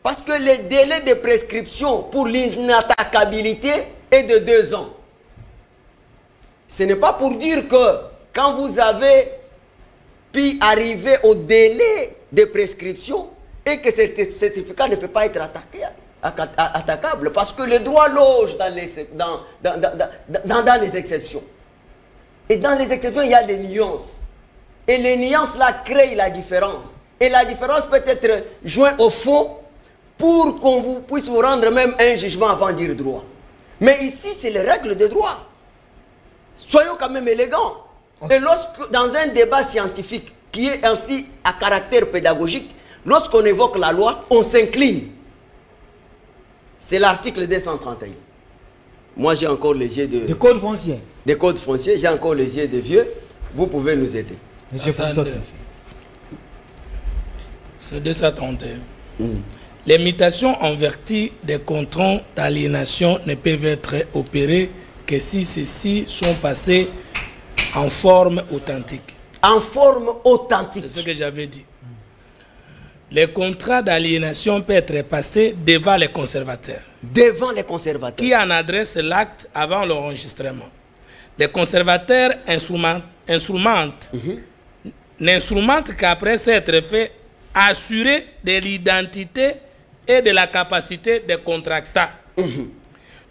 parce que le délai de prescription pour l'inattaquabilité est de 2 ans. Ce n'est pas pour dire que quand vous avez pu arriver au délai de prescription et que ce certificat ne peut pas être attaquable parce que le droit loge dans les exceptions. Et dans les exceptions, il y a des nuances. Et les nuances là créent la différence. Et la différence peut être jointe au fond pour qu'on puisse vous rendre même un jugement avant de dire droit. Mais ici, c'est les règles de droit. Soyons quand même élégants. Et lorsque, dans un débat scientifique qui est ainsi à caractère pédagogique, lorsqu'on évoque la loi, on s'incline. C'est l'article 231. Moi, j'ai encore les yeux de
code foncier.
Des codes fonciers, j'ai encore les yeux de vieux. Vous pouvez nous aider.
Monsieur Fontaine. C'est 231. Les mutations en vertu des contrats d'aliénation ne peuvent être opérées que si ceux-ci sont passés en forme authentique.
En forme authentique.
C'est ce que j'avais dit. Les contrats d'aliénation peuvent être passés devant les conservateurs.
Devant les conservateurs.
Qui en adressent l'acte avant l'enregistrement. Les conservateurs n'instrumentent qu'après s'être fait assurer de l'identité et de la capacité des contractants.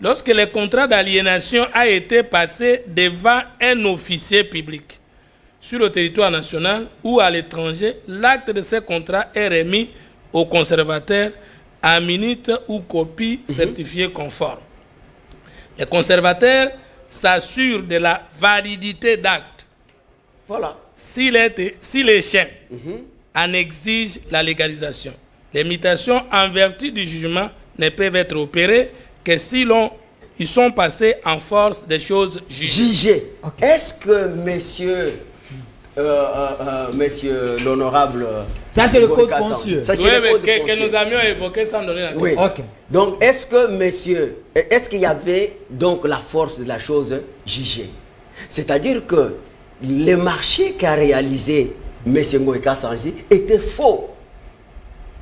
Lorsque le contrat d'aliénation a été passé devant un officier public sur le territoire national ou à l'étranger, l'acte de ce contrat est remis au conservateur à minute ou copie certifiée conforme. Les conservateurs s'assurent de la validité d'actes.
Voilà.
Si les chaînes en exigent la légalisation, les mutations en vertu du jugement ne peuvent être opérées que si ils sont passés en force des choses jugées.
Okay. Est-ce que monsieur l'honorable...
Ça, c'est le code foncier.
Ça, c'est le code foncier.
Que nous avions évoqué sans donner la
oui. Okay. Donc, est-ce qu'il y avait donc la force de la chose jugée? C'est-à-dire que le marché qu'a réalisé M. Ngoïka Sanji était faux.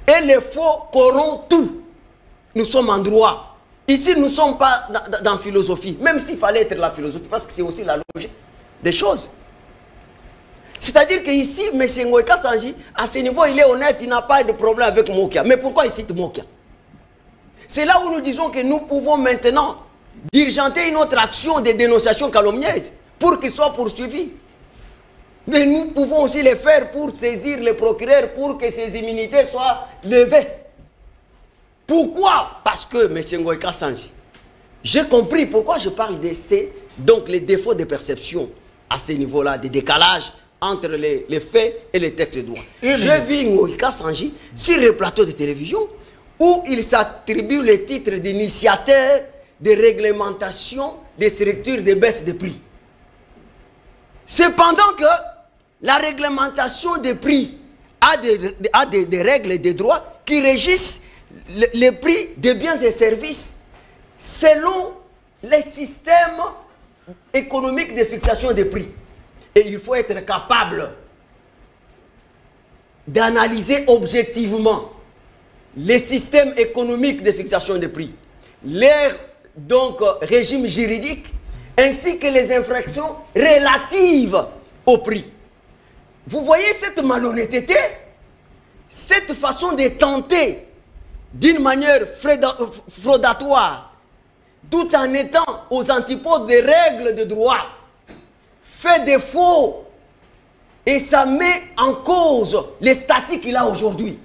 Et les faux corrompent tout. Nous sommes en droit. Ici, nous ne sommes pas dans philosophie, même s'il fallait être la philosophie, parce que c'est aussi la logique des choses. C'est-à-dire qu'ici, M. Ngoïka Sanji, à ce niveau, il est honnête, il n'a pas de problème avec Mokia. Mais pourquoi il cite Mokia? C'est là où nous disons que nous pouvons maintenant diligenter une autre action de dénonciation calomnieuse pour qu'il soit poursuivi. Mais nous pouvons aussi les faire pour saisir les procureurs pour que ces immunités soient levées. Pourquoi? Parce que, M. Ngoïka Sanji, j'ai compris pourquoi je parle de donc les défauts de perception à ce niveau-là, des décalages entre les faits et les textes de droit. J'ai vu Ngoïka Sanji sur le plateau de télévision où il s'attribue le titre d'initiateur de réglementation des structures de baisse de prix. Cependant que la réglementation des prix a des règles et des droits qui régissent les prix des biens et services selon les systèmes économiques de fixation des prix. Et il faut être capable d'analyser objectivement les systèmes économiques de fixation des prix, leur donc régime juridique, ainsi que les infractions relatives au prix. Vous voyez cette malhonnêteté, cette façon de tenter d'une manière fraudatoire, tout en étant aux antipodes des règles de droit, fait défaut et ça met en cause les statuts qu'il a aujourd'hui.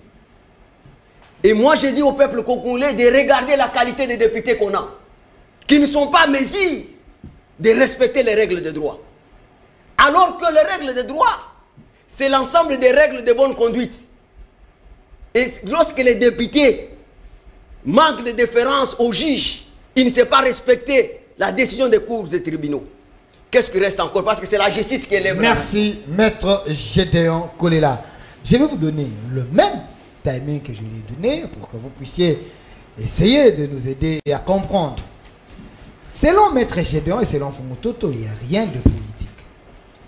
Et moi, je dis au peuple congolais de regarder la qualité des députés qu'on a, qui ne sont pas mesures de respecter les règles de droit. Alors que les règles de droit, c'est l'ensemble des règles de bonne conduite. Et lorsque les députés manquent de déférence aux juges, ils ne savent pas respecter la décision des cours et tribunaux. Qu'est-ce qui reste encore? Parce que c'est la justice qui est lève.
Merci, Maître Gédéon Kolela. Je vais vous donner le même timing que je lui ai donné pour que vous puissiez essayer de nous aider à comprendre. Selon Maître Gédéon et selon Fumutoto, il n'y a rien de politique.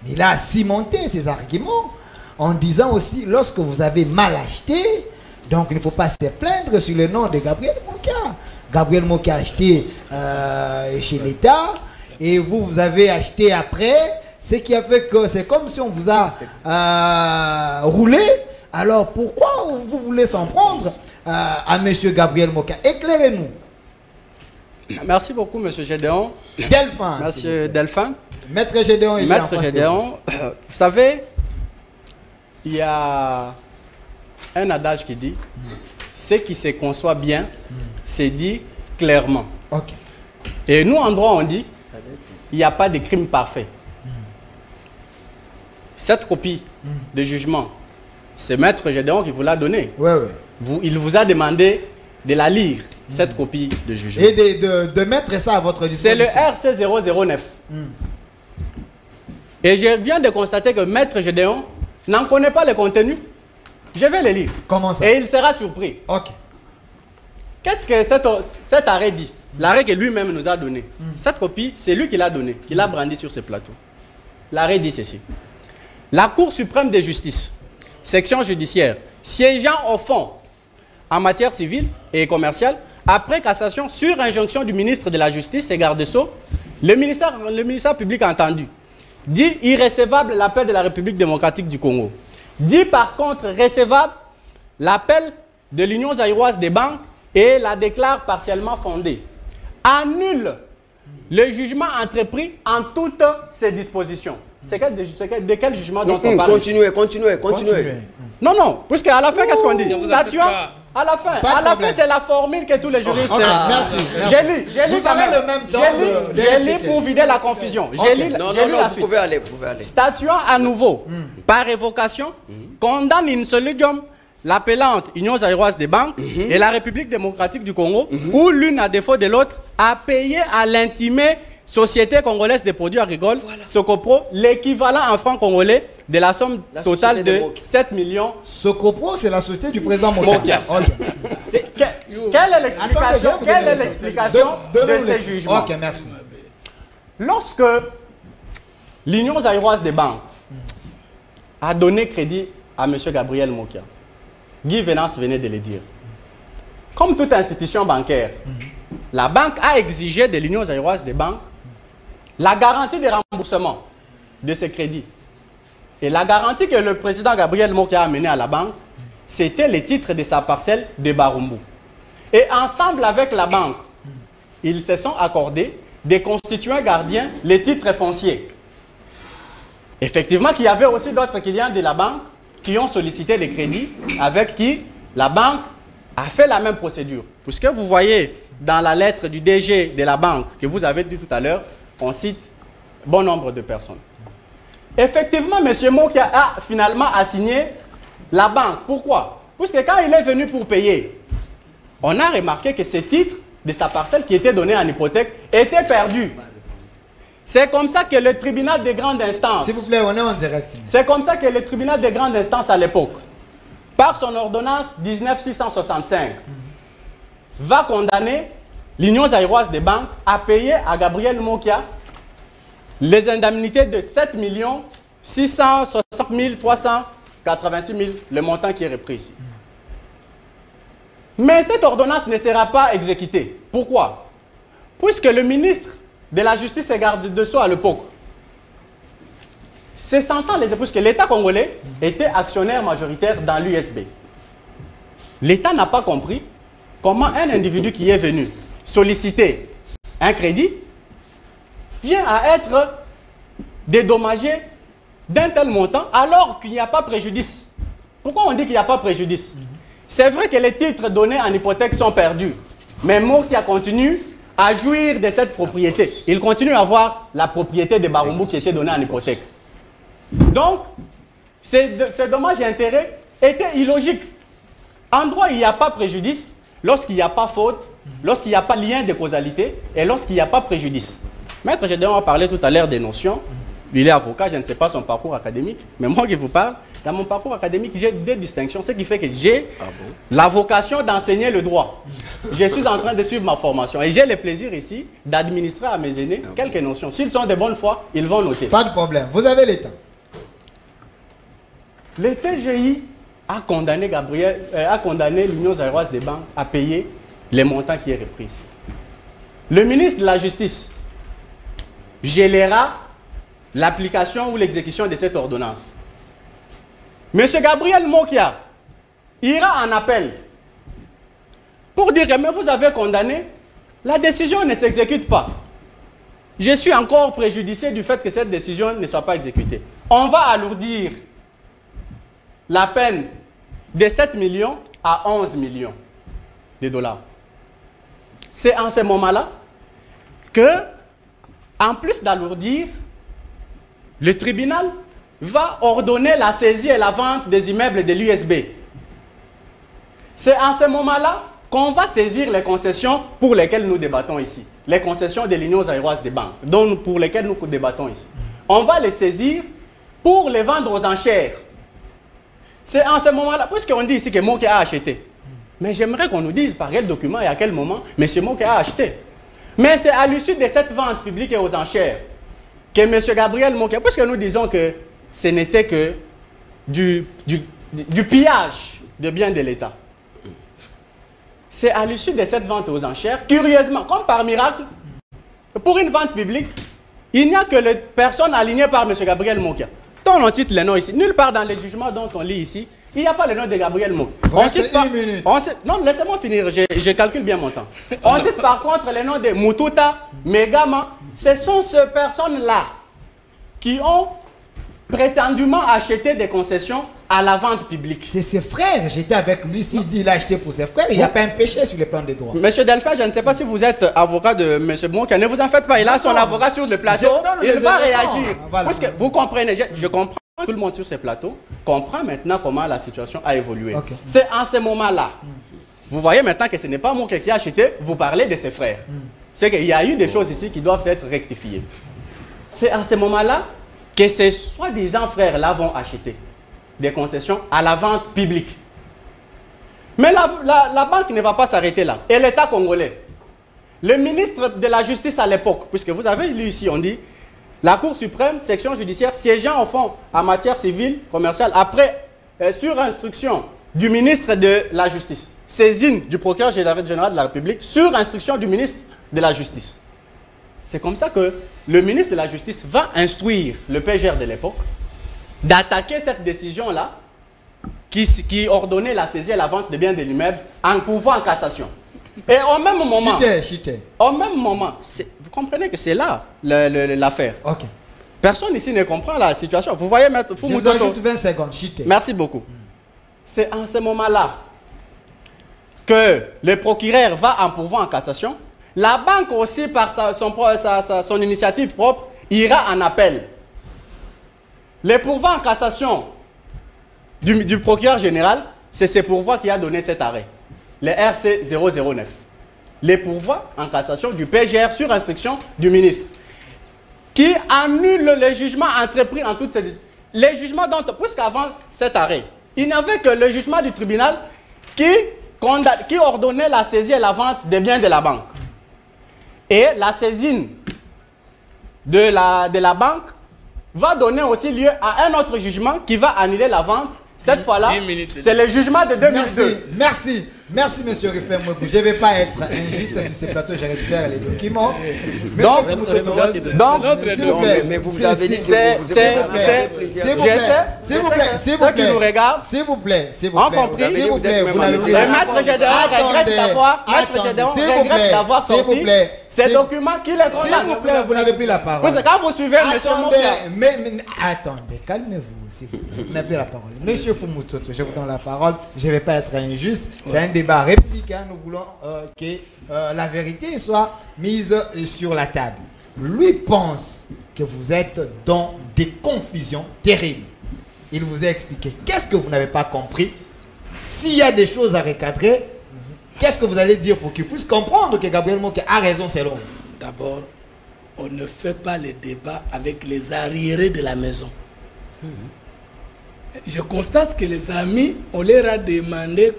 Il a cimenté ses arguments en disant aussi, lorsque vous avez mal acheté, donc il ne faut pas se plaindre sur le nom de Gabriel Mokia. Gabriel Mokia a acheté chez l'État et vous avez acheté après, ce qui a fait que c'est comme si on vous a roulé. Alors pourquoi vous voulez s'en prendre à M. Gabriel Mokia? Éclairez-nous.
Merci beaucoup, M. Gédéon.
Delphin.
Monsieur Delphin.
Maître Gédéon.
Maître Gédéon, vous savez, il y a un adage qui dit ce qui se conçoit bien, c'est dit clairement.
Okay.
Et nous, en droit, on dit il n'y a pas de crime parfait. Cette copie de jugement, c'est Maître Gédéon qui vous l'a donnée.
Ouais.
Il vous a demandé de la lire, cette copie de jugement.
Et de mettre ça à votre disposition.
C'est le RC 009. Et je viens de constater que Maître Gédéon n'en connaît pas le contenu. Je vais le lire.
Comment ça?
Et il sera surpris.
Ok.
Qu'est-ce que cet arrêt dit? L'arrêt que lui-même nous a donné. Cette copie, c'est lui qui l'a donné, qui l'a brandi sur ce plateau. L'arrêt dit ceci. La Cour suprême de justice, section judiciaire, siégeant au fond en matière civile et commerciale, après cassation sur injonction du ministre de la Justice et garde des Sceaux, le ministère public entendu dit irrécevable l'appel de la République démocratique du Congo. Dit par contre recevable l'appel de l'Union zaïroise des banques et la déclare partiellement fondée. Annule le jugement entrepris en toutes ses dispositions. De quel jugement dont on parle?
Continuez.
Non, puisque à la fin, qu'est-ce qu'on dit? À la fin, c'est la formule que tous les juristes...
Merci.
J'ai lu quand même. J'ai lu pour vider la confusion. J'ai lu la suite.
Vous pouvez aller.
Statuant à nouveau, par révocation, condamne in solidium l'appellante Union zaïroise des banques et la République démocratique du Congo, où l'une à défaut de l'autre a payé à l'intimée Société congolaise des produits agricoles, Socopro, l'équivalent en francs congolais de la somme totale de 7 millions.
Socopro, c'est la société du président Mokia.
Quelle est l'explication de ces jugements?
Ok, merci.
Lorsque l'Union zaïroise des banques a donné crédit à M. Gabriel Mokia, Guy Venance venait de le dire, comme toute institution bancaire, la banque a exigé de l'Union zaïroise des banques la garantie de remboursement de ces crédits. Et la garantie que le président Gabriel Mokia a menée à la banque, c'était les titres de sa parcelle de Barumbu. Et ensemble avec la banque, ils se sont accordés de constituer un gardien les titres fonciers. Effectivement, qu'il y avait aussi d'autres clients de la banque qui ont sollicité les crédits avec qui la banque a fait la même procédure. Puisque vous voyez dans la lettre du DG de la banque que vous avez dit tout à l'heure, on cite bon nombre de personnes. Effectivement, M. Mokia a finalement assigné la banque. Pourquoi? Puisque quand il est venu pour payer, on a remarqué que ces titres de sa parcelle qui étaient donnés en hypothèque étaient perdus. C'est comme ça que le tribunal de grande instance...
S'il vous plaît, on est en direct.
C'est comme ça que le tribunal de grande instance à l'époque, par son ordonnance 19665, va condamner l'Union zaïroise des banques à payer à Gabriel Mokia les indemnités de 7 660 386 000, le montant qui est repris ici. Mais cette ordonnance ne sera pas exécutée. Pourquoi? Puisque le ministre de la Justice et garde de Sceaux à l'époque, c'est s'entend puisque l'État congolais était actionnaire majoritaire dans l'USB. L'État n'a pas compris comment un individu qui est venu solliciter un crédit vient à être dédommagé d'un tel montant alors qu'il n'y a pas préjudice. Pourquoi on dit qu'il n'y a pas préjudice? C'est vrai que les titres donnés en hypothèque sont perdus, mais Mokia continue à jouir de cette propriété. Il continue à avoir la propriété de Barumbu qui était donnée en hypothèque. Donc, ces dommages et intérêts étaient illogiques. En droit, il n'y a pas préjudice lorsqu'il n'y a pas faute, lorsqu'il n'y a pas lien de causalité et lorsqu'il n'y a pas préjudice. Maître Gédéon a parlé tout à l'heure des notions. Il est avocat, je ne sais pas son parcours académique, mais moi qui vous parle, dans mon parcours académique, j'ai des distinctions, ce qui fait que j'ai la vocation d'enseigner le droit. Je suis en train de suivre ma formation et j'ai le plaisir ici d'administrer à mes aînés quelques notions. S'ils sont de bonne foi, ils vont noter.
Pas de problème. Vous avez l'État.
Le TGI a condamné l'Union zaïroise des banques à payer les montants qui est repris ici. Le ministre de la Justice gélera l'application ou l'exécution de cette ordonnance. M. Gabriel Mokia ira en appel pour dire que mais vous avez condamné, la décision ne s'exécute pas. Je suis encore préjudicié du fait que cette décision ne soit pas exécutée. On va alourdir la peine de 7 millions à 11 millions de dollars. C'est en ce moment-là que, en plus d'alourdir, le tribunal va ordonner la saisie et la vente des immeubles de l'USB. C'est en ce moment-là qu'on va saisir les concessions pour lesquelles nous débattons ici. Les concessions de l'Union zaïroise des banques, pour lesquelles nous débattons ici. On va les saisir pour les vendre aux enchères. C'est en ce moment-là, puisqu'on dit ici que Mokia a acheté. Mais j'aimerais qu'on nous dise par quel document et à quel moment M. Mokia a acheté. Mais c'est à l'issue de cette vente publique et aux enchères que M. Gabriel Mokia, puisque nous disons que ce n'était que du pillage de biens de l'État. C'est à l'issue de cette vente aux enchères, curieusement, comme par miracle, pour une vente publique, il n'y a que les personnes alignées par M. Gabriel Mokia. Dont on cite les noms ici. Nulle part dans les jugements dont on lit ici, il n'y a pas le nom de Gabriel Mokia. On cite pas, non, laissez-moi finir, je calcule bien mon temps. On cite par contre les noms de Mututa, Megama. Ce sont ces personnes-là qui ont prétendument acheté des concessions à la vente publique.
C'est ses frères, j'étais avec lui, s'il dit qu'il a acheté pour ses frères, il n'y a pas un péché sur le plan des droits.
Monsieur Delphin, je ne sais pas si vous êtes avocat de Monsieur Monka, ne vous en faites pas, il a son avocat sur le plateau, il va réagir.
Voilà.
Parce que vous comprenez, je comprends, tout le monde sur ces plateaux comprend maintenant comment la situation a évolué.
Okay.
C'est en ce moment-là. Vous voyez maintenant que ce n'est pas Monka qui a acheté, vous parlez de ses frères. C'est qu'il y a eu des choses ici qui doivent être rectifiées. C'est en ce moment-là que ces soi-disant frères-là vont acheter des concessions à la vente publique. Mais la banque ne va pas s'arrêter là. Et l'État congolais, le ministre de la Justice à l'époque, puisque vous avez lu ici, on dit, la Cour suprême, section judiciaire, siégeant au fond en matière civile, commerciale, après, sur instruction du ministre de la Justice, saisine du procureur général de la République, sur instruction du ministre de la Justice. C'est comme ça que le ministre de la Justice va instruire le PGR de l'époque d'attaquer cette décision-là qui ordonnait la saisie et la vente de biens de l'immeuble en pourvoi en cassation. Et au même moment, au même moment, vous comprenez que c'est là l'affaire.
Ok.
Personne ici ne comprend la situation. Vous voyez, Maître
Je vous ajoute 20 secondes, chité.
Merci beaucoup. C'est en ce moment-là que le procureur va en pourvoi en cassation. La banque aussi, par son initiative propre, ira en appel. Le pourvoi en cassation du procureur général, c'est ce pourvoi qui a donné cet arrêt. Le RC 009. Les pourvois en cassation du PGR sur instruction du ministre, qui annule le jugement entrepris en toutes ces discussions. Les jugements dont, puisqu'avant cet arrêt, il n'y avait que le jugement du tribunal qui ordonnait la saisie et la vente des biens de la banque. Et la saisine de la banque va donner aussi lieu à un autre jugement qui va annuler la vente. Cette fois-là, c'est le jugement de 2002.
Merci, monsieur Rufin Mouebou. Je ne vais pas être injuste sur ce plateau, je récupère les documents.
S'il vous plaît, mais vous avez dit s'il vous plaît, ceux qui nous regardent,
s'il vous plaît,
ont compris. Le maître Gédéon regrette d'avoir sorti ces documents qu'il est condamné.
S'il vous plaît, vous n'avez plus la parole.
Parce que quand vous suivez M. Monka.
Attendez, calmez-vous. Vous n'avez plus la parole. Monsieur Fumutoto, je vous donne la parole. Je ne vais pas être injuste. C'est un débat républicain. Nous voulons que la vérité soit mise sur la table. Lui pense que vous êtes dans des confusions terribles. Il vous a expliqué. Qu'est-ce que vous n'avez pas compris? S'il y a des choses à recadrer, qu'est-ce que vous allez dire pour qu'il puisse comprendre que Gabriel Monka a raison selon vous?
D'abord, on ne fait pas le débat avec les arriérés de la maison. Je constate que les amis, on leur a demandé,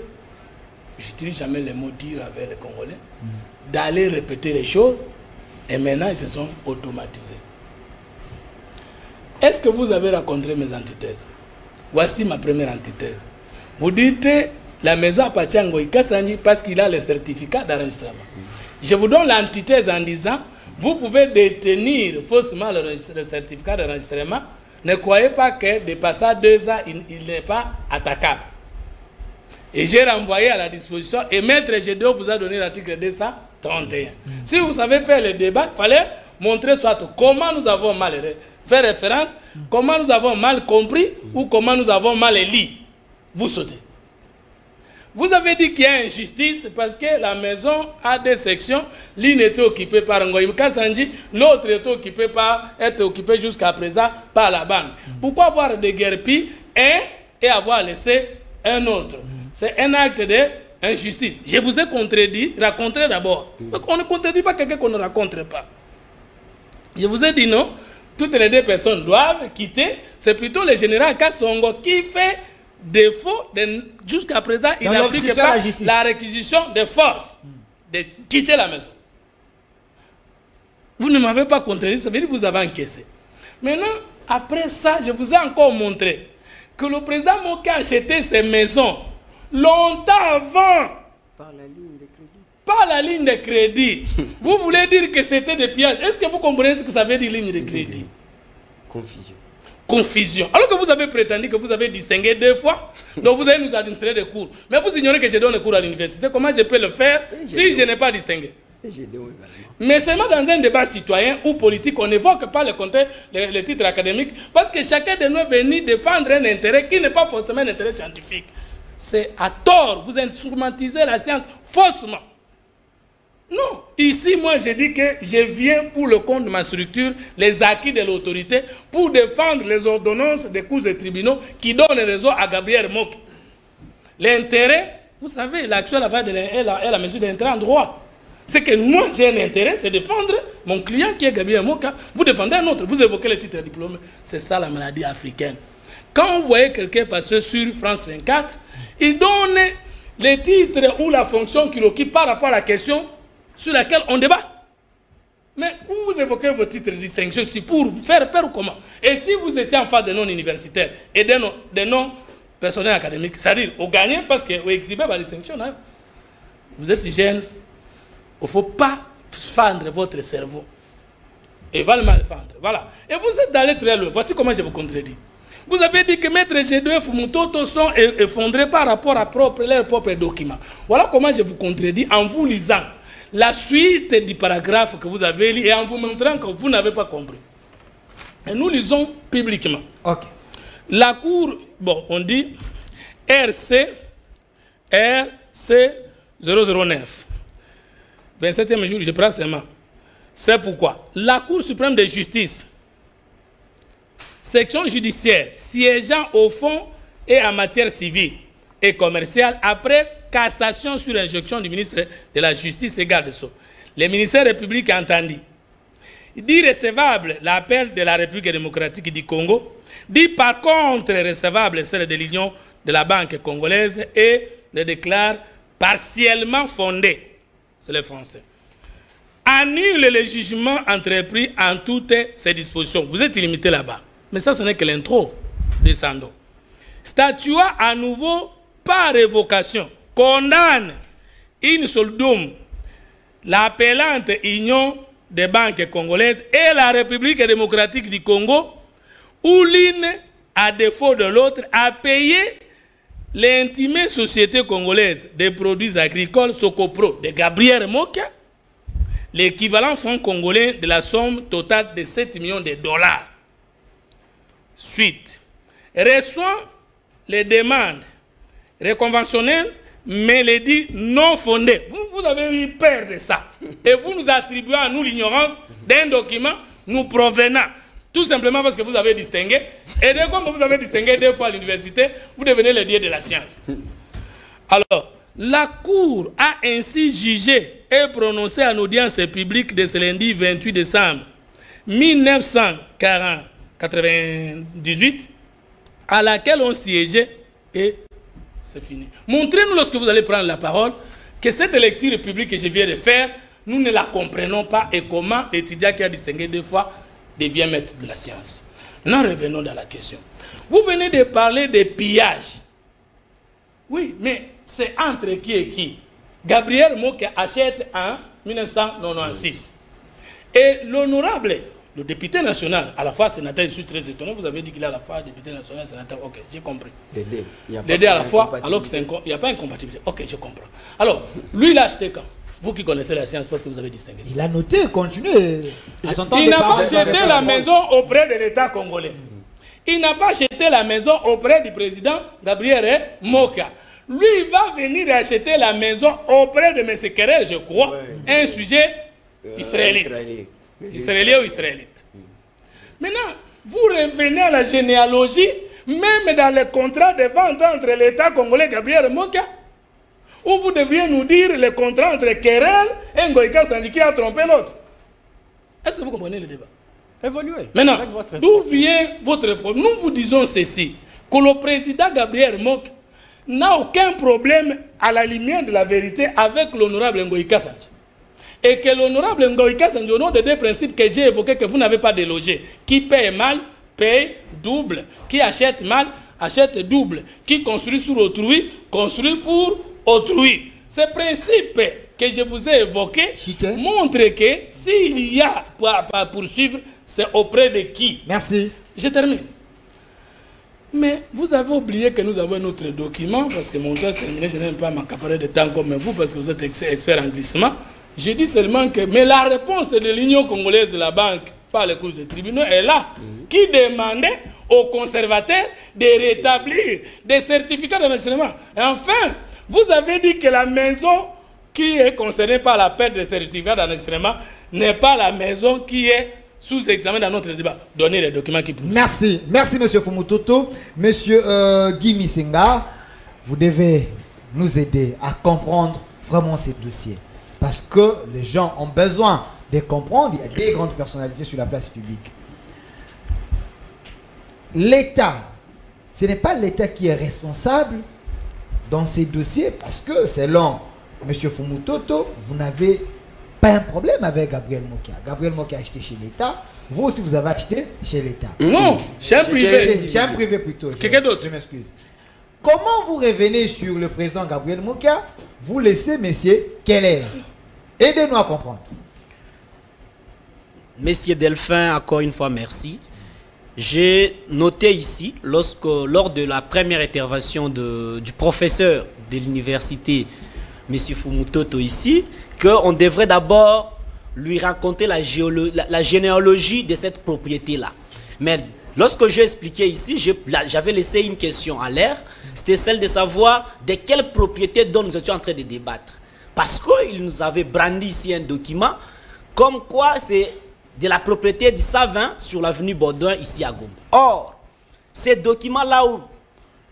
je ne dis jamais le mot dire avec les Congolais, d'aller répéter les choses, et maintenant ils se sont automatisés. Est-ce que vous avez rencontré mes antithèses? Voici ma première antithèse. Vous dites, la maison appartient à Ngoï Kassanji parce qu'il a le certificat d'enregistrement. Je vous donne l'antithèse en disant, vous pouvez détenir faussement le certificat d'enregistrement. Ne croyez pas que dépassé 2 ans, il n'est pas attaquable. Et j'ai renvoyé à la disposition, et Maître Gédéon vous a donné l'article 231. Si vous savez faire le débat, il fallait montrer soit comment nous avons mal fait référence, comment nous avons mal compris, ou comment nous avons mal lu. Vous sautez. Vous avez dit qu'il y a injustice parce que la maison a des sections. L'une était occupée par Ngoïm Kassanji, l'autre est occupée jusqu'à présent par la banque. Pourquoi avoir des guerpilles et avoir laissé un autre? C'est un acte d'injustice. Je vous ai contredit, raconté d'abord. On ne contredit pas quelqu'un qu'on ne raconte pas. Je vous ai dit non, toutes les 2 personnes doivent quitter. C'est plutôt le général Kassongo qui fait défaut, jusqu'à présent, il n'applique pas la réquisition de force de quitter la maison. Vous ne m'avez pas contredit, ça veut dire que vous avez encaissé. Maintenant, après ça, je vous ai encore montré que le président Monka a acheté ces maisons longtemps avant. Par la ligne de crédit. Par la ligne de crédit. Vous voulez dire que c'était des pillages. Est-ce que vous comprenez ce que ça veut dire ligne de crédit?
Confusion.
Confusion. Alors que vous avez prétendu que vous avez distingué 2 fois, donc vous allez nous administrer des cours. Mais vous ignorez que je donne des cours à l'université. Comment je peux le faire si je n'ai pas distingué? Mais seulement dans un débat citoyen ou politique, on n'évoque pas les titres académiques parce que chacun de nous est venu défendre un intérêt qui n'est pas forcément un intérêt scientifique. C'est à tort, vous instrumentalisez la science faussement. Non, ici moi je dis que je viens pour le compte de ma structure, les acquis de l'autorité, pour défendre les ordonnances des cours et tribunaux qui donnent raison à Gabriel Moki. L'intérêt, vous savez, l'actuelle affaire est la mesure d'intérêt en droit. C'est que moi j'ai un intérêt, c'est défendre mon client qui est Gabriel Moka. Vous défendez un autre, vous évoquez le titre de diplôme. C'est ça la maladie africaine. Quand vous voyez quelqu'un passer sur France 24, il donne les titres ou la fonction qu'il occupe par rapport à la question sur laquelle on débat. Mais vous évoquez vos titres de distinction pour faire peur ou comment? Et si vous étiez en face des non-universitaires et des non-personnels académiques, c'est-à-dire vous gagnez parce que vous exhibez la distinction, hein? Vous êtes jeune, il ne faut pas fendre votre cerveau. Et va le mal fendre. Voilà. Et vous êtes allé très loin. Voici comment je vous contredis. Vous avez dit que Maître G2 Fumutoto sont effondrés par rapport à leurs propres documents. Voilà comment je vous contredis en vous lisant la suite du paragraphe que vous avez lu et en vous montrant que vous n'avez pas compris. Et nous lisons publiquement.
Ok.
La Cour, bon, on dit RC 009. 27e jour, je prends seulement. C'est pourquoi la Cour suprême de justice, section judiciaire, siégeant au fond et en matière civile et commerciale, après cassation sur injonction du ministre de la Justice et garde Sceaux, le ministère public a entendu dit recevable l'appel de la République démocratique du Congo, dit par contre recevable celle de l'Union de la Banque congolaise et le déclare partiellement fondé. C'est le français. Annule le jugement entrepris en toutes ces dispositions. Vous êtes illimité là-bas. Mais ça, ce n'est que l'intro. Descendons. Statua à nouveau, par révocation, condamne in soldum l'appellante Union des banques congolaises et la République démocratique du Congo, où l'une, à défaut de l'autre, a payé l'intimée société congolaise des produits agricoles Socopro de Gabriel Moka, l'équivalent franc congolais de la somme totale de 7 millions de dollars. Suite. Reçoit les demandes reconventionnelles, mais les dits non fondées. Vous avez eu peur de ça. Et vous nous attribuez à nous l'ignorance d'un document nous provenant. Tout simplement parce que vous avez distingué. Et dès que vous avez distingué 2 fois à l'université, vous devenez le dieu de la science. Alors, la Cour a ainsi jugé et prononcé en audience publique de ce lundi 28 décembre 1998, à laquelle on siégeait, et c'est fini. Montrez-nous lorsque vous allez prendre la parole que cette lecture publique que je viens de faire, nous ne la comprenons pas et comment l'étudiant qui a distingué 2 fois devient maître de la science. Maintenant, revenons dans la question. Vous venez de parler de pillage. Oui, mais c'est entre qui et qui? Gabriel Moka achète en 1996. Et l'honorable, le député national, à la fois sénateur, je suis très étonné, vous avez dit qu'il est à la fois député national, sénateur, ok, j'ai compris. Dédé à la fois, alors qu'il n'y a pas incompatibilité. Ok, je comprends. Alors, lui, il a acheté quand? Vous qui connaissez la science, parce que vous avez distingué.
Il a noté, continuez. À son temps
il n'a pas acheté la maison auprès de l'État congolais. Il n'a pas acheté la maison auprès du président Gabriel Moka. Lui, il va venir acheter la maison auprès de M. Kerel, je crois, un sujet israélite. Israélien ou israélite. Maintenant, vous revenez à la généalogie, même dans le contrat de vente entre l'État congolais et Gabriel Moka, où vous devriez nous dire le contrat entre Kerel et Ngoïka Sanji qui a trompé l'autre. Est-ce que vous comprenez le débat?
Évoluez.
Maintenant, d'où vient votre problème? Nous vous disons ceci, que le président Gabriel Moka n'a aucun problème à la lumière de la vérité avec l'honorable Ngoïka Sanji. Et que l'honorable Ngoïka Sanji, au nom des 2 principes que j'ai évoqués, que vous n'avez pas délogés, qui paye mal, paye double. Qui achète mal, achète double. Qui construit sur autrui, construit pour autrui. Ces principes que je vous ai évoqués montrent que s'il y a à poursuivre, c'est auprès de qui?
Merci.
Je termine. Mais vous avez oublié que nous avons notre document, parce que mon temps est terminé, je n'aime pas m'accaparer de temps comme vous, parce que vous êtes expert en glissement. Je dis seulement que, mais la réponse de l'Union congolaise de la banque par les cours des tribunaux est là, qui demandait aux conservateurs de rétablir des certificats d'enregistrement. Et enfin, vous avez dit que la maison qui est concernée par la perte des certificats d'enregistrement n'est pas la maison qui est sous examen dans notre débat. Donnez les documents qui prouvent.
Merci. Merci, monsieur Fumutoto. Monsieur Guy Misenga, vous devez nous aider à comprendre vraiment ces dossiers. Parce que les gens ont besoin de comprendre. Il y a des grandes personnalités sur la place publique. L'État, ce n'est pas l'État qui est responsable dans ces dossiers, parce que selon M. Fumutoto, vous n'avez pas un problème avec Gabriel Mokia. Gabriel Mokia a acheté chez l'État. Vous aussi, vous avez acheté chez l'État.
Non, chez un privé.
Chez un privé plutôt.
Quelqu'un d'autre.
Je m'excuse. Comment vous revenez sur le président Gabriel Mokia? Vous laissez monsieur Keller. Aidez-nous à comprendre.
Monsieur Delphin, encore une fois, merci. J'ai noté ici, lors de la première intervention du professeur de l'université, M. Fumutoto ici, qu'on devrait d'abord lui raconter la généalogie de cette propriété-là. Mais lorsque j'ai expliqué ici, j'avais laissé une question à l'air, c'était celle de savoir de quelle propriété dont nous étions en train de débattre. Parce qu'il nous avait brandi ici un document, comme quoi c'est de la propriété du Savin sur l'avenue Baudouin, ici à Gombe. Or, ces documents-là où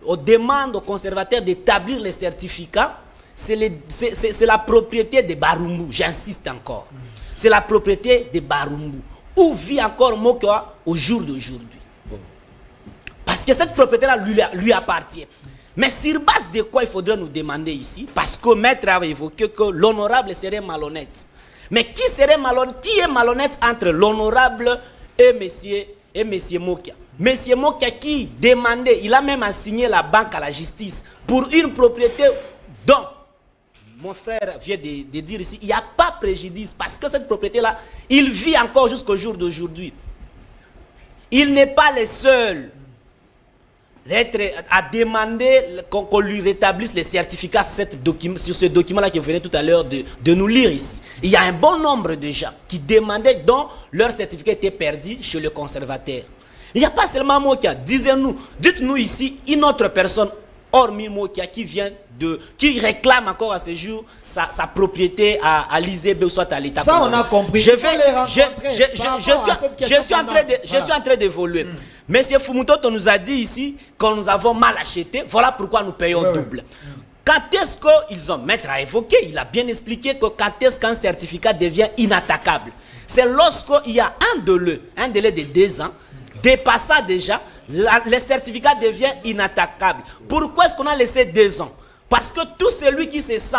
on demande aux conservateurs d'établir les certificats, c'est la propriété de Barumbu, j'insiste encore. C'est la propriété de Barumbu, où vit encore Mokia au jour d'aujourd'hui. Parce que cette propriété-là lui appartient. Mais sur base de quoi il faudrait nous demander ici? Parce que Maître a évoqué que l'honorable serait malhonnête. Mais qui est malhonnête entre l'honorable et monsieur Mokia? Monsieur Mokia qui demandait, il a même assigné la banque à la justice pour une propriété dont mon frère vient de dire ici, il n'y a pas préjudice parce que cette propriété-là, il vit encore jusqu'au jour d'aujourd'hui. Il n'est pas le seul à demander qu'on lui rétablisse les certificats sur ce document-là que vous venez tout à l'heure de nous lire ici. Il y a un bon nombre de gens qui demandaient dont leur certificat était perdu chez le conservateur. Il n'y a pas seulement Mokia. Dites-nous ici une autre personne, hormis Mokia, qui réclame encore à ce jour sa propriété à l'ISEB ou soit à l'État.
Ça, on a compris.
Je suis en train d'évoluer. Monsieur Fumutoto nous a dit ici que nous avons mal acheté. Voilà pourquoi nous payons double. Quand est-ce qu'ils ont, Maître a évoqué, il a bien expliqué que quand est-ce qu'un certificat devient inattaquable? C'est lorsqu'il y a un délai de 2 ans, dépassant déjà, le certificat devient inattaquable. Pourquoi est-ce qu'on a laissé 2 ans? Parce que tout celui qui se sent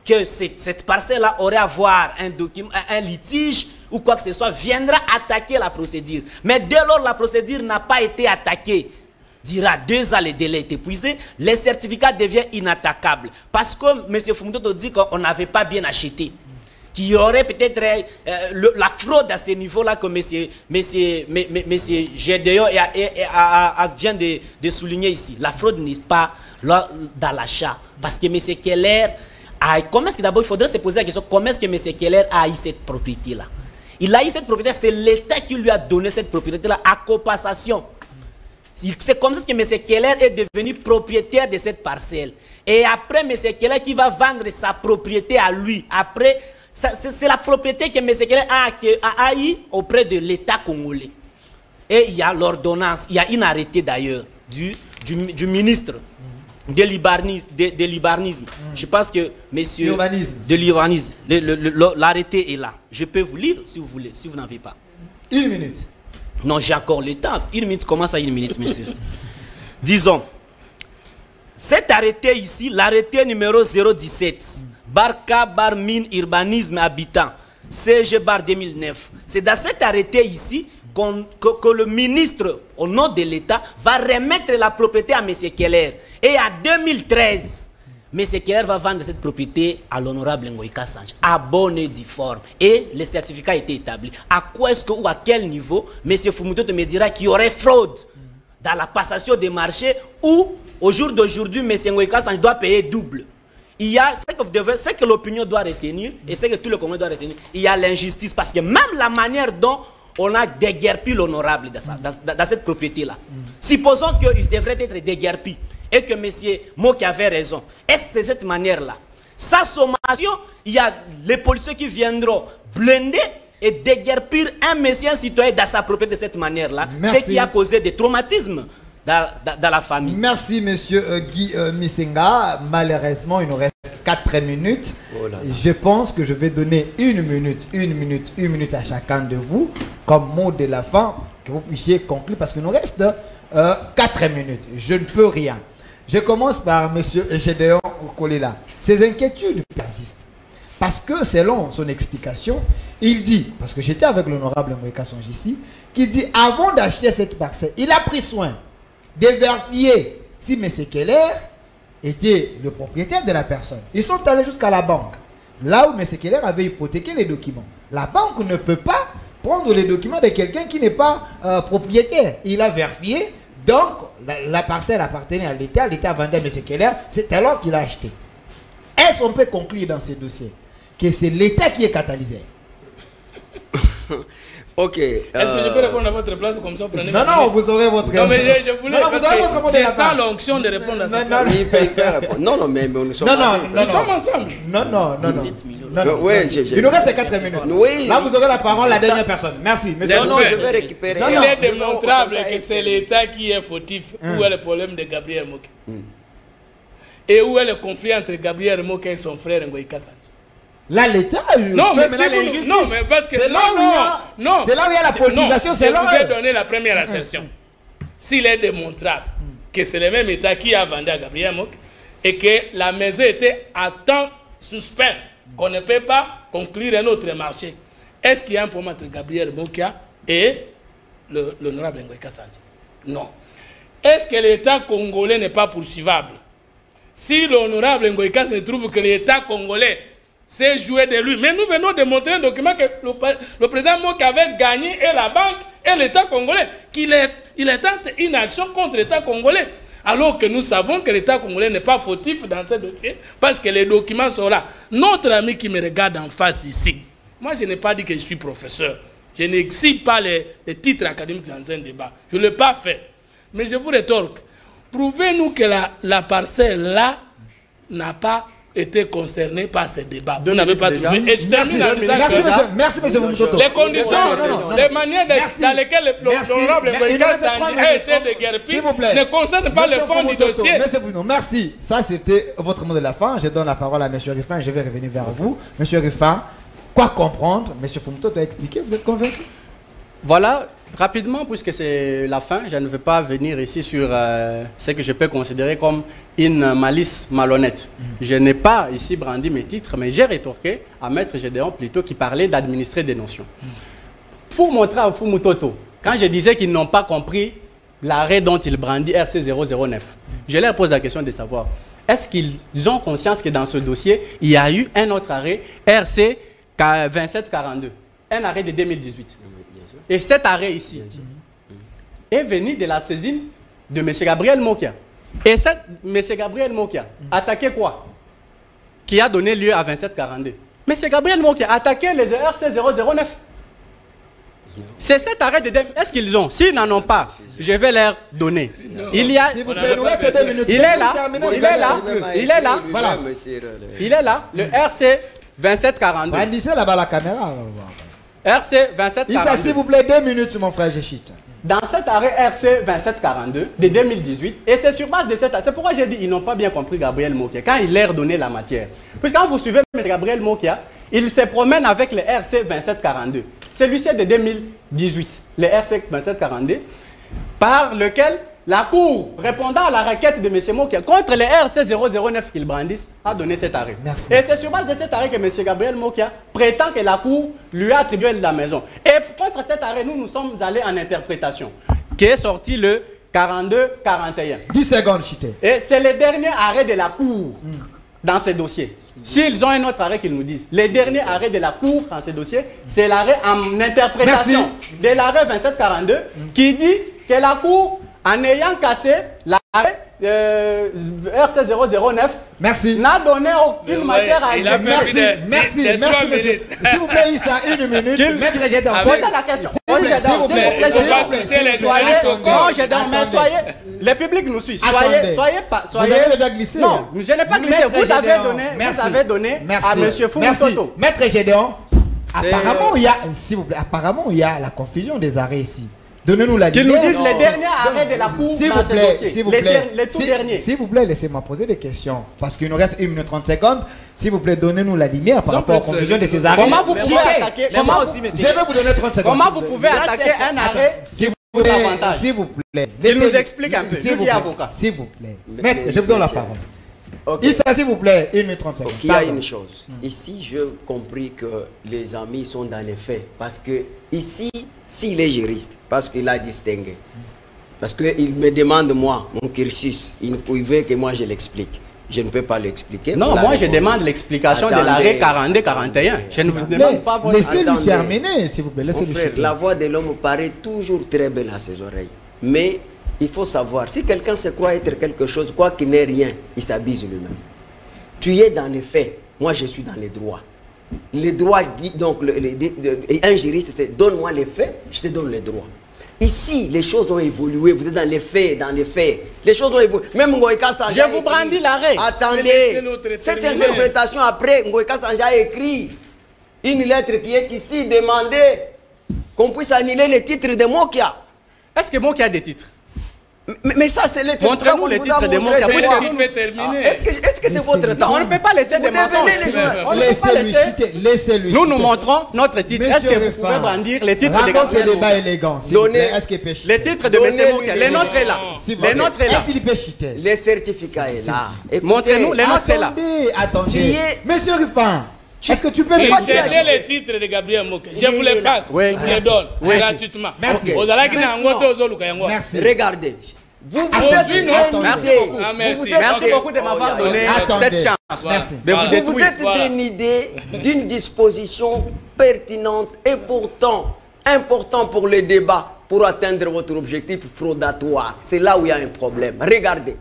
que cette parcelle-là aurait à avoir un litige ou quoi que ce soit, viendra attaquer la procédure. Mais dès lors la procédure n'a pas été attaquée, dira 2 ans, le délai est épuisé, le certificat devient inattaquable. Parce que M. Fumutoto dit qu'on n'avait pas bien acheté. Qu'il y aurait peut-être la fraude à ce niveau-là que M. Gédéon vient de souligner ici. La fraude n'est pas là dans l'achat. Parce que M. Keller, comment est-ce que d'abord il faudrait se poser la question, comment est-ce que M. Keller a eu cette propriété-là? Il a eu cette propriété, c'est l'État qui lui a donné cette propriété-là à compensation. C'est comme ça que M. Keller est devenu propriétaire de cette parcelle. Et après, M. Keller qui va vendre sa propriété à lui. Après, c'est la propriété que M. Keller a eu auprès de l'État congolais. Et il y a l'ordonnance, il y a une arrêté d'ailleurs du ministre de l'urbanisme. Je pense que monsieur de l'urbanisme, l'arrêté est là. Je peux vous lire si vous voulez, si vous n'avez pas.
1 minute.
Non, j'ai encore le temps. 1 minute, comment ça 1 minute, monsieur? Disons, cet arrêté ici, l'arrêté numéro 017, Barca Barmine Urbanisme Habitant, CG Bar 2009. C'est dans cet arrêté ici que le ministre, au nom de l'État, va remettre la propriété à M. Keller. Et en 2013, M. Keller va vendre cette propriété à l'honorable Ngoïka Sange, à bonne et due forme. Et le certificat a été établi. À quoi est-ce que, ou à quel niveau, M. Fumutoto me dira qu'il y aurait fraude dans la passation des marchés, où, au jour d'aujourd'hui, M. Ngoïka Sange doit payer double. il y a ce que l'opinion doit retenir et ce que tout le Congolais doit retenir. Il y a l'injustice parce que même la manière dont on a déguerpi l'honorable dans cette propriété-là. Supposons qu'il devrait être déguerpi et que M. Moki avait raison. Est-ce que c'est cette manière-là? Sa sommation, il y a les policiers qui viendront blender et déguerpir un monsieur citoyen dans sa propriété de cette manière-là. Ce qui a causé des traumatismes dans la famille. Merci, monsieur Guy Misenga. Malheureusement, il nous reste 4 minutes. Oh là là. Je pense que je vais donner 1 minute à chacun de vous comme mot de la fin, que vous puissiez conclure parce qu'il nous reste 4 minutes. Je ne peux rien. Je commence par monsieur Gédéon Kolela. Ces inquiétudes persistent. Parce que selon son explication, il dit, parce que j'étais avec l'honorable Mweka Songe ici, qui dit avant d'acheter cette parcelle, il a pris soin de vérifier si M. Keller était le propriétaire de la personne. Ils sont allés jusqu'à la banque, là où M. Keller avait hypothéqué les documents. La banque ne peut pas prendre les documents de quelqu'un qui n'est pas propriétaire. Il a vérifié, donc la parcelle appartenait à l'État vendait à M. Keller, c'est alors qu'il a acheté. Est-ce qu'on peut conclure dans ces dossiers que c'est l'État qui est catalyseur? Ok. Est-ce que je peux répondre à votre place comme ça? Non, non, vous aurez votre... Non, mais je voulais... Je sens l'onction de répondre à ça. Non, non, mais nous sommes... Nous sommes ensemble. Non, non, non. Il nous reste 4 minutes. Là, vous aurez la parole, la dernière personne. Merci. Non, non, je vais récupérer. S'il est démontrable que c'est l'État qui est fautif, où est le problème de Gabriel Moki? Et où est le conflit entre Gabriel Moki et son frère Ngoïka Sanji? Là, l'État... Non, mais non, mais parce que... C'est là où il y a la politisation. Je vous ai donné la première assertion. S'il est démontrable que c'est le même État qui a vendu à Gabriel Moki et que la maison était à temps suspens, qu'on ne peut pas conclure un autre marché, est-ce qu'il y a un problème entre Gabriel Moki et l'honorable Ngoïka Sanji? Non. Est-ce que l'État congolais n'est pas poursuivable? Si l'honorable Ngoïka se trouve que l'État congolais s'est joué de lui, mais nous venons de montrer un document que le président Moki avait gagné et la banque et l'État congolais, qu'il est tente une action contre l'État congolais. Alors que nous savons que l'État congolais n'est pas fautif dans ce dossier parce que les documents sont là. Notre ami qui me regarde en face ici, moi je n'ai pas dit que je suis professeur. Je n'exhibe pas les titres académiques dans un débat. Je ne l'ai pas fait. Mais je vous rétorque. Prouvez-nous que la parcelle là n'a pas été concernée par ce débat. Vous n'avez pas trouvé. Et je termine en disant merci, monsieur Moutoto. Les conditions, les manières dans lesquelles l'honorable Ngoïka Sanji a été déguerpi ne concernent pas le fond du dossier. Merci. Ça, c'était votre mot de la fin. Je donne la parole à monsieur Riffin. Je vais revenir vers vous. Monsieur Riffin, quoi comprendre? Monsieur Moutoto a expliqué. Vous êtes convaincu?
Voilà. Rapidement, puisque c'est la fin, je ne vais pas venir ici sur ce que je peux considérer comme une malice malhonnête. Je n'ai pas ici brandi mes titres, mais j'ai rétorqué à Maître Gédéon plutôt qui parlait d'administrer des notions. Pour montrer à Fumutoto, quand je disais qu'ils n'ont pas compris l'arrêt dont il brandit RC 009, je leur pose la question de savoir, est-ce qu'ils ont conscience que dans ce dossier, il y a eu un autre arrêt RC 2742, un arrêt de 2018. Et cet arrêt ici est venu de la saisine de M. Gabriel Mokia. Et M. Gabriel Mokia attaquait quoi? Qui a donné lieu à 2742. M. Gabriel Mokia attaquait les RC 009. C'est cet arrêt de... Est-ce qu'ils ont? S'ils n'en ont pas, je vais leur donner. Il y a... Il est là. Il est là. Il est là. Voilà. Il est là. Le RC 2742.
Brandissez là-bas la caméra.
RC 2742.
S'il vous plaît, 2 minutes, mon frère Jéchite.
Dans cet arrêt RC 2742 de 2018, et c'est sur base de cet arrêt, c'est pourquoi j'ai dit qu'ils n'ont pas bien compris Gabriel Mokia, quand il leur donnait la matière. Puisque quand vous suivez M. Gabriel Mokia, il se promène avec le RC 2742. Celui-ci est de 2018, le RC 2742, par lequel la Cour, répondant à la requête de M. Mokia contre les RC 009 qu'ils brandissent, a donné cet arrêt. Merci. Et c'est sur base de cet arrêt que M. Gabriel Mokia prétend que la Cour lui a attribué la maison. Et contre cet arrêt, nous sommes allés en interprétation, qui est sorti le 42-41.
10 secondes, Chité.
Et c'est le dernier arrêt de la Cour dans ce dossier. S'ils ont un autre arrêt qu'ils nous disent. Le dernier arrêt de la Cour dans ce dossier, c'est l'arrêt en interprétation de l'arrêt 2742 qui dit que la Cour, en ayant cassé l'arrêt RC 009
Merci.
n'a donné aucune matière à
Merci, merci, merci, monsieur. S'il vous plaît, Issa, une minute. Maître Gédéon.
Posez la question.
S'il vous plaît,
soyez. Le public nous suit. Soyez pas.
Vous avez déjà glissé.
Non, je n'ai pas glissé. Vous avez donné à monsieur Foumototo.
Maître Gédéon, apparemment, il y a, s'il vous plaît, apparemment, il y a la confusion des arrêts ici. Donnez-nous la
qu'ils nous disent les derniers arrêts de la Cour dans ce dossier.
S'il vous plaît,
les tout derniers.
S'il vous plaît, laissez-moi poser des questions. Parce qu'il nous reste 1 minute 30 secondes. S'il vous plaît, donnez-nous la lumière par rapport aux confusions de ces arrêts.
Comment vous pouvez attaquer
Je vais vous donner 30 secondes.
Comment vous pouvez attaquer un arrêt
s'il vous plaît.
Il nous explique un peu.
S'il vous plaît. Maître, je vous donne la parole. Issa, s'il vous plaît, 1 minute 30 secondes.
Il y a une chose. Ici, j'ai compris que les amis sont dans les faits. Parce que ici, s'il est juriste, parce qu'il a distingué, parce qu'il me demande, moi, mon cursus, il veut que moi je l'explique. Je ne peux pas l'expliquer.
Non, moi je demande l'explication de l'arrêt 42-41. Je ne vous demande pas votre...
Laissez-lui terminer, s'il vous plaît. Laissez-lui terminer.
La voix de l'homme paraît toujours très belle à ses oreilles. Mais il faut savoir, si quelqu'un se croit être quelque chose, quoi qu'il n'ait rien, il s'abuse lui-même. Tu es dans les faits, moi je suis dans les droits. Les droits, donc un juriste, c'est donne-moi les faits, je te donne les droits. Ici, les choses ont évolué, vous êtes dans les faits, Les choses ont évolué. Même Ngoïka Sanja.
Je vous brandis l'arrêt.
Attendez, cette interprétation après, Ngoïka Sanja a écrit une lettre qui est ici demandée qu'on puisse annuler les titres de Mokia.
Est-ce que Mokia a des titres?
Mais ça, c'est les titres.
Montrez-nous les titres de Mokia.
Est-ce que c'est votre temps?
On ne peut pas laisser des mensonges.
Laissez-lui.
Nous montrons notre titre. Est-ce que vous pouvez brandir les titres de
Gabriel Mokia? Débat élégant.
Les titres de M. Mokia. Les nôtres est là. Les nôtres est là.
Les certificats est là.
Montrez-nous, les nôtres est là.
Attendez. Monsieur Rufin. Est-ce que tu peux
me chercher les titres de Gabriel Mokia? Je vous les passe, je vous les donne gratuitement.
Merci.
Merci. Regardez.
Merci beaucoup de m'avoir donné cette chance.
Merci.
Vous êtes dénudé d'une disposition pertinente et pourtant importante pour le débat, pour atteindre votre objectif fraudatoire. C'est là où il y a un problème. Regardez.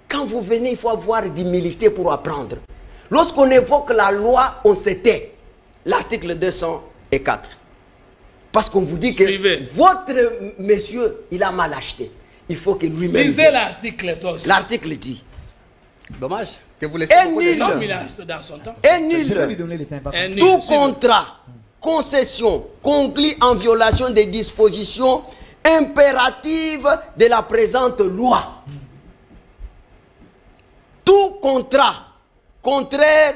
Quand vous venez, il faut avoir d'humilité pour apprendre. Lorsqu'on évoque la loi, on se tait. L'article 204. Parce qu'on vous dit que votre monsieur, il a mal acheté. Il faut que lui-même...
Lisez l'article, toi aussi.
L'article dit...
Dommage que vous laissez beaucoup de temps.
Dans son temps.
Et nul. Tout contrat, concession, conclu en violation des dispositions impératives de la présente loi. Tout contrat contraire,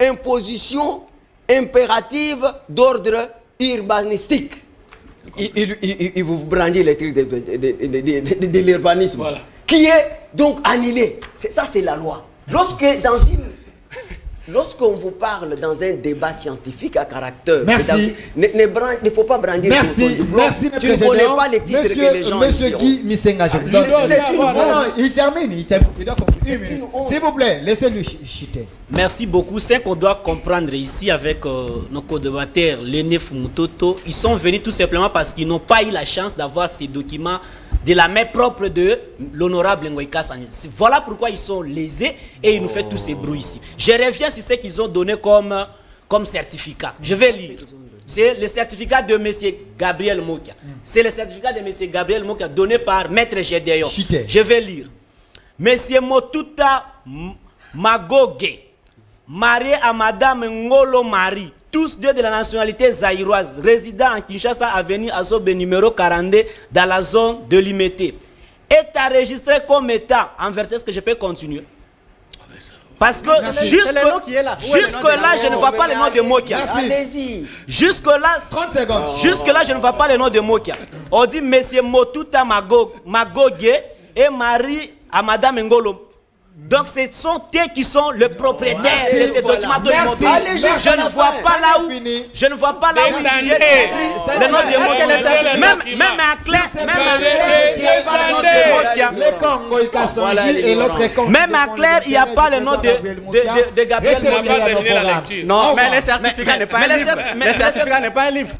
imposition impérative d'ordre urbanistique. Il vous brandit les trucs de l'urbanisme. Voilà. Qui est donc annulé. Ça, c'est la loi. Lorsqu'on vous parle dans un débat scientifique à caractère,
merci.
Ne faut pas brandir
merci.
Ton diplôme.
Merci,
tu ne connais pas les titres que les gens
Monsieur Guy Misenga, je vous donne.
C'est une honte.
Non, il termine. Il doit conclure. S'il vous plaît, laissez-lui chuter.
Merci beaucoup. C'est qu'on doit comprendre ici avec nos co-débatteurs, Léné Foumototo. Ils sont venus tout simplement parce qu'ils n'ont pas eu la chance d'avoir ces documents de la main propre de l'honorable Ngoïka Sanja. Voilà pourquoi ils sont lésés et ils nous font tous ces bruits ici. Je reviens sur ce qu'ils ont donné comme certificat. Je vais lire. C'est le certificat de M. Gabriel Mokia. C'est le certificat de M. Gabriel Mokia donné par Maître Gédéon. Je vais lire. M. Motuta Magoge, marié à Madame Ngolo Marie, tous deux de la nationalité zaïroise, résidant en Kinshasa, avenue Azobe numéro 42, dans la zone de Limité, est enregistré comme état, en verset, est-ce que je peux continuer? Parce que jusque-là, je ne vois pas le nom de Mokia.
Allez-y.
Jusque-là,
30 secondes.
Jusque-là, je ne vois pas le nom de Mokia. On dit M. Motuta Magoge et Marie à Madame Ngolo. Donc ce sont eux qui sont le propriétaire de ces documents de je ne vois pas là où il y a le nom de Mokia. Même à clair, même à clair, il n'y a pas le nom de Gabriel Mokia.
Non, mais le certificat n'est pas un livre. Le certificat n'est pas un livre.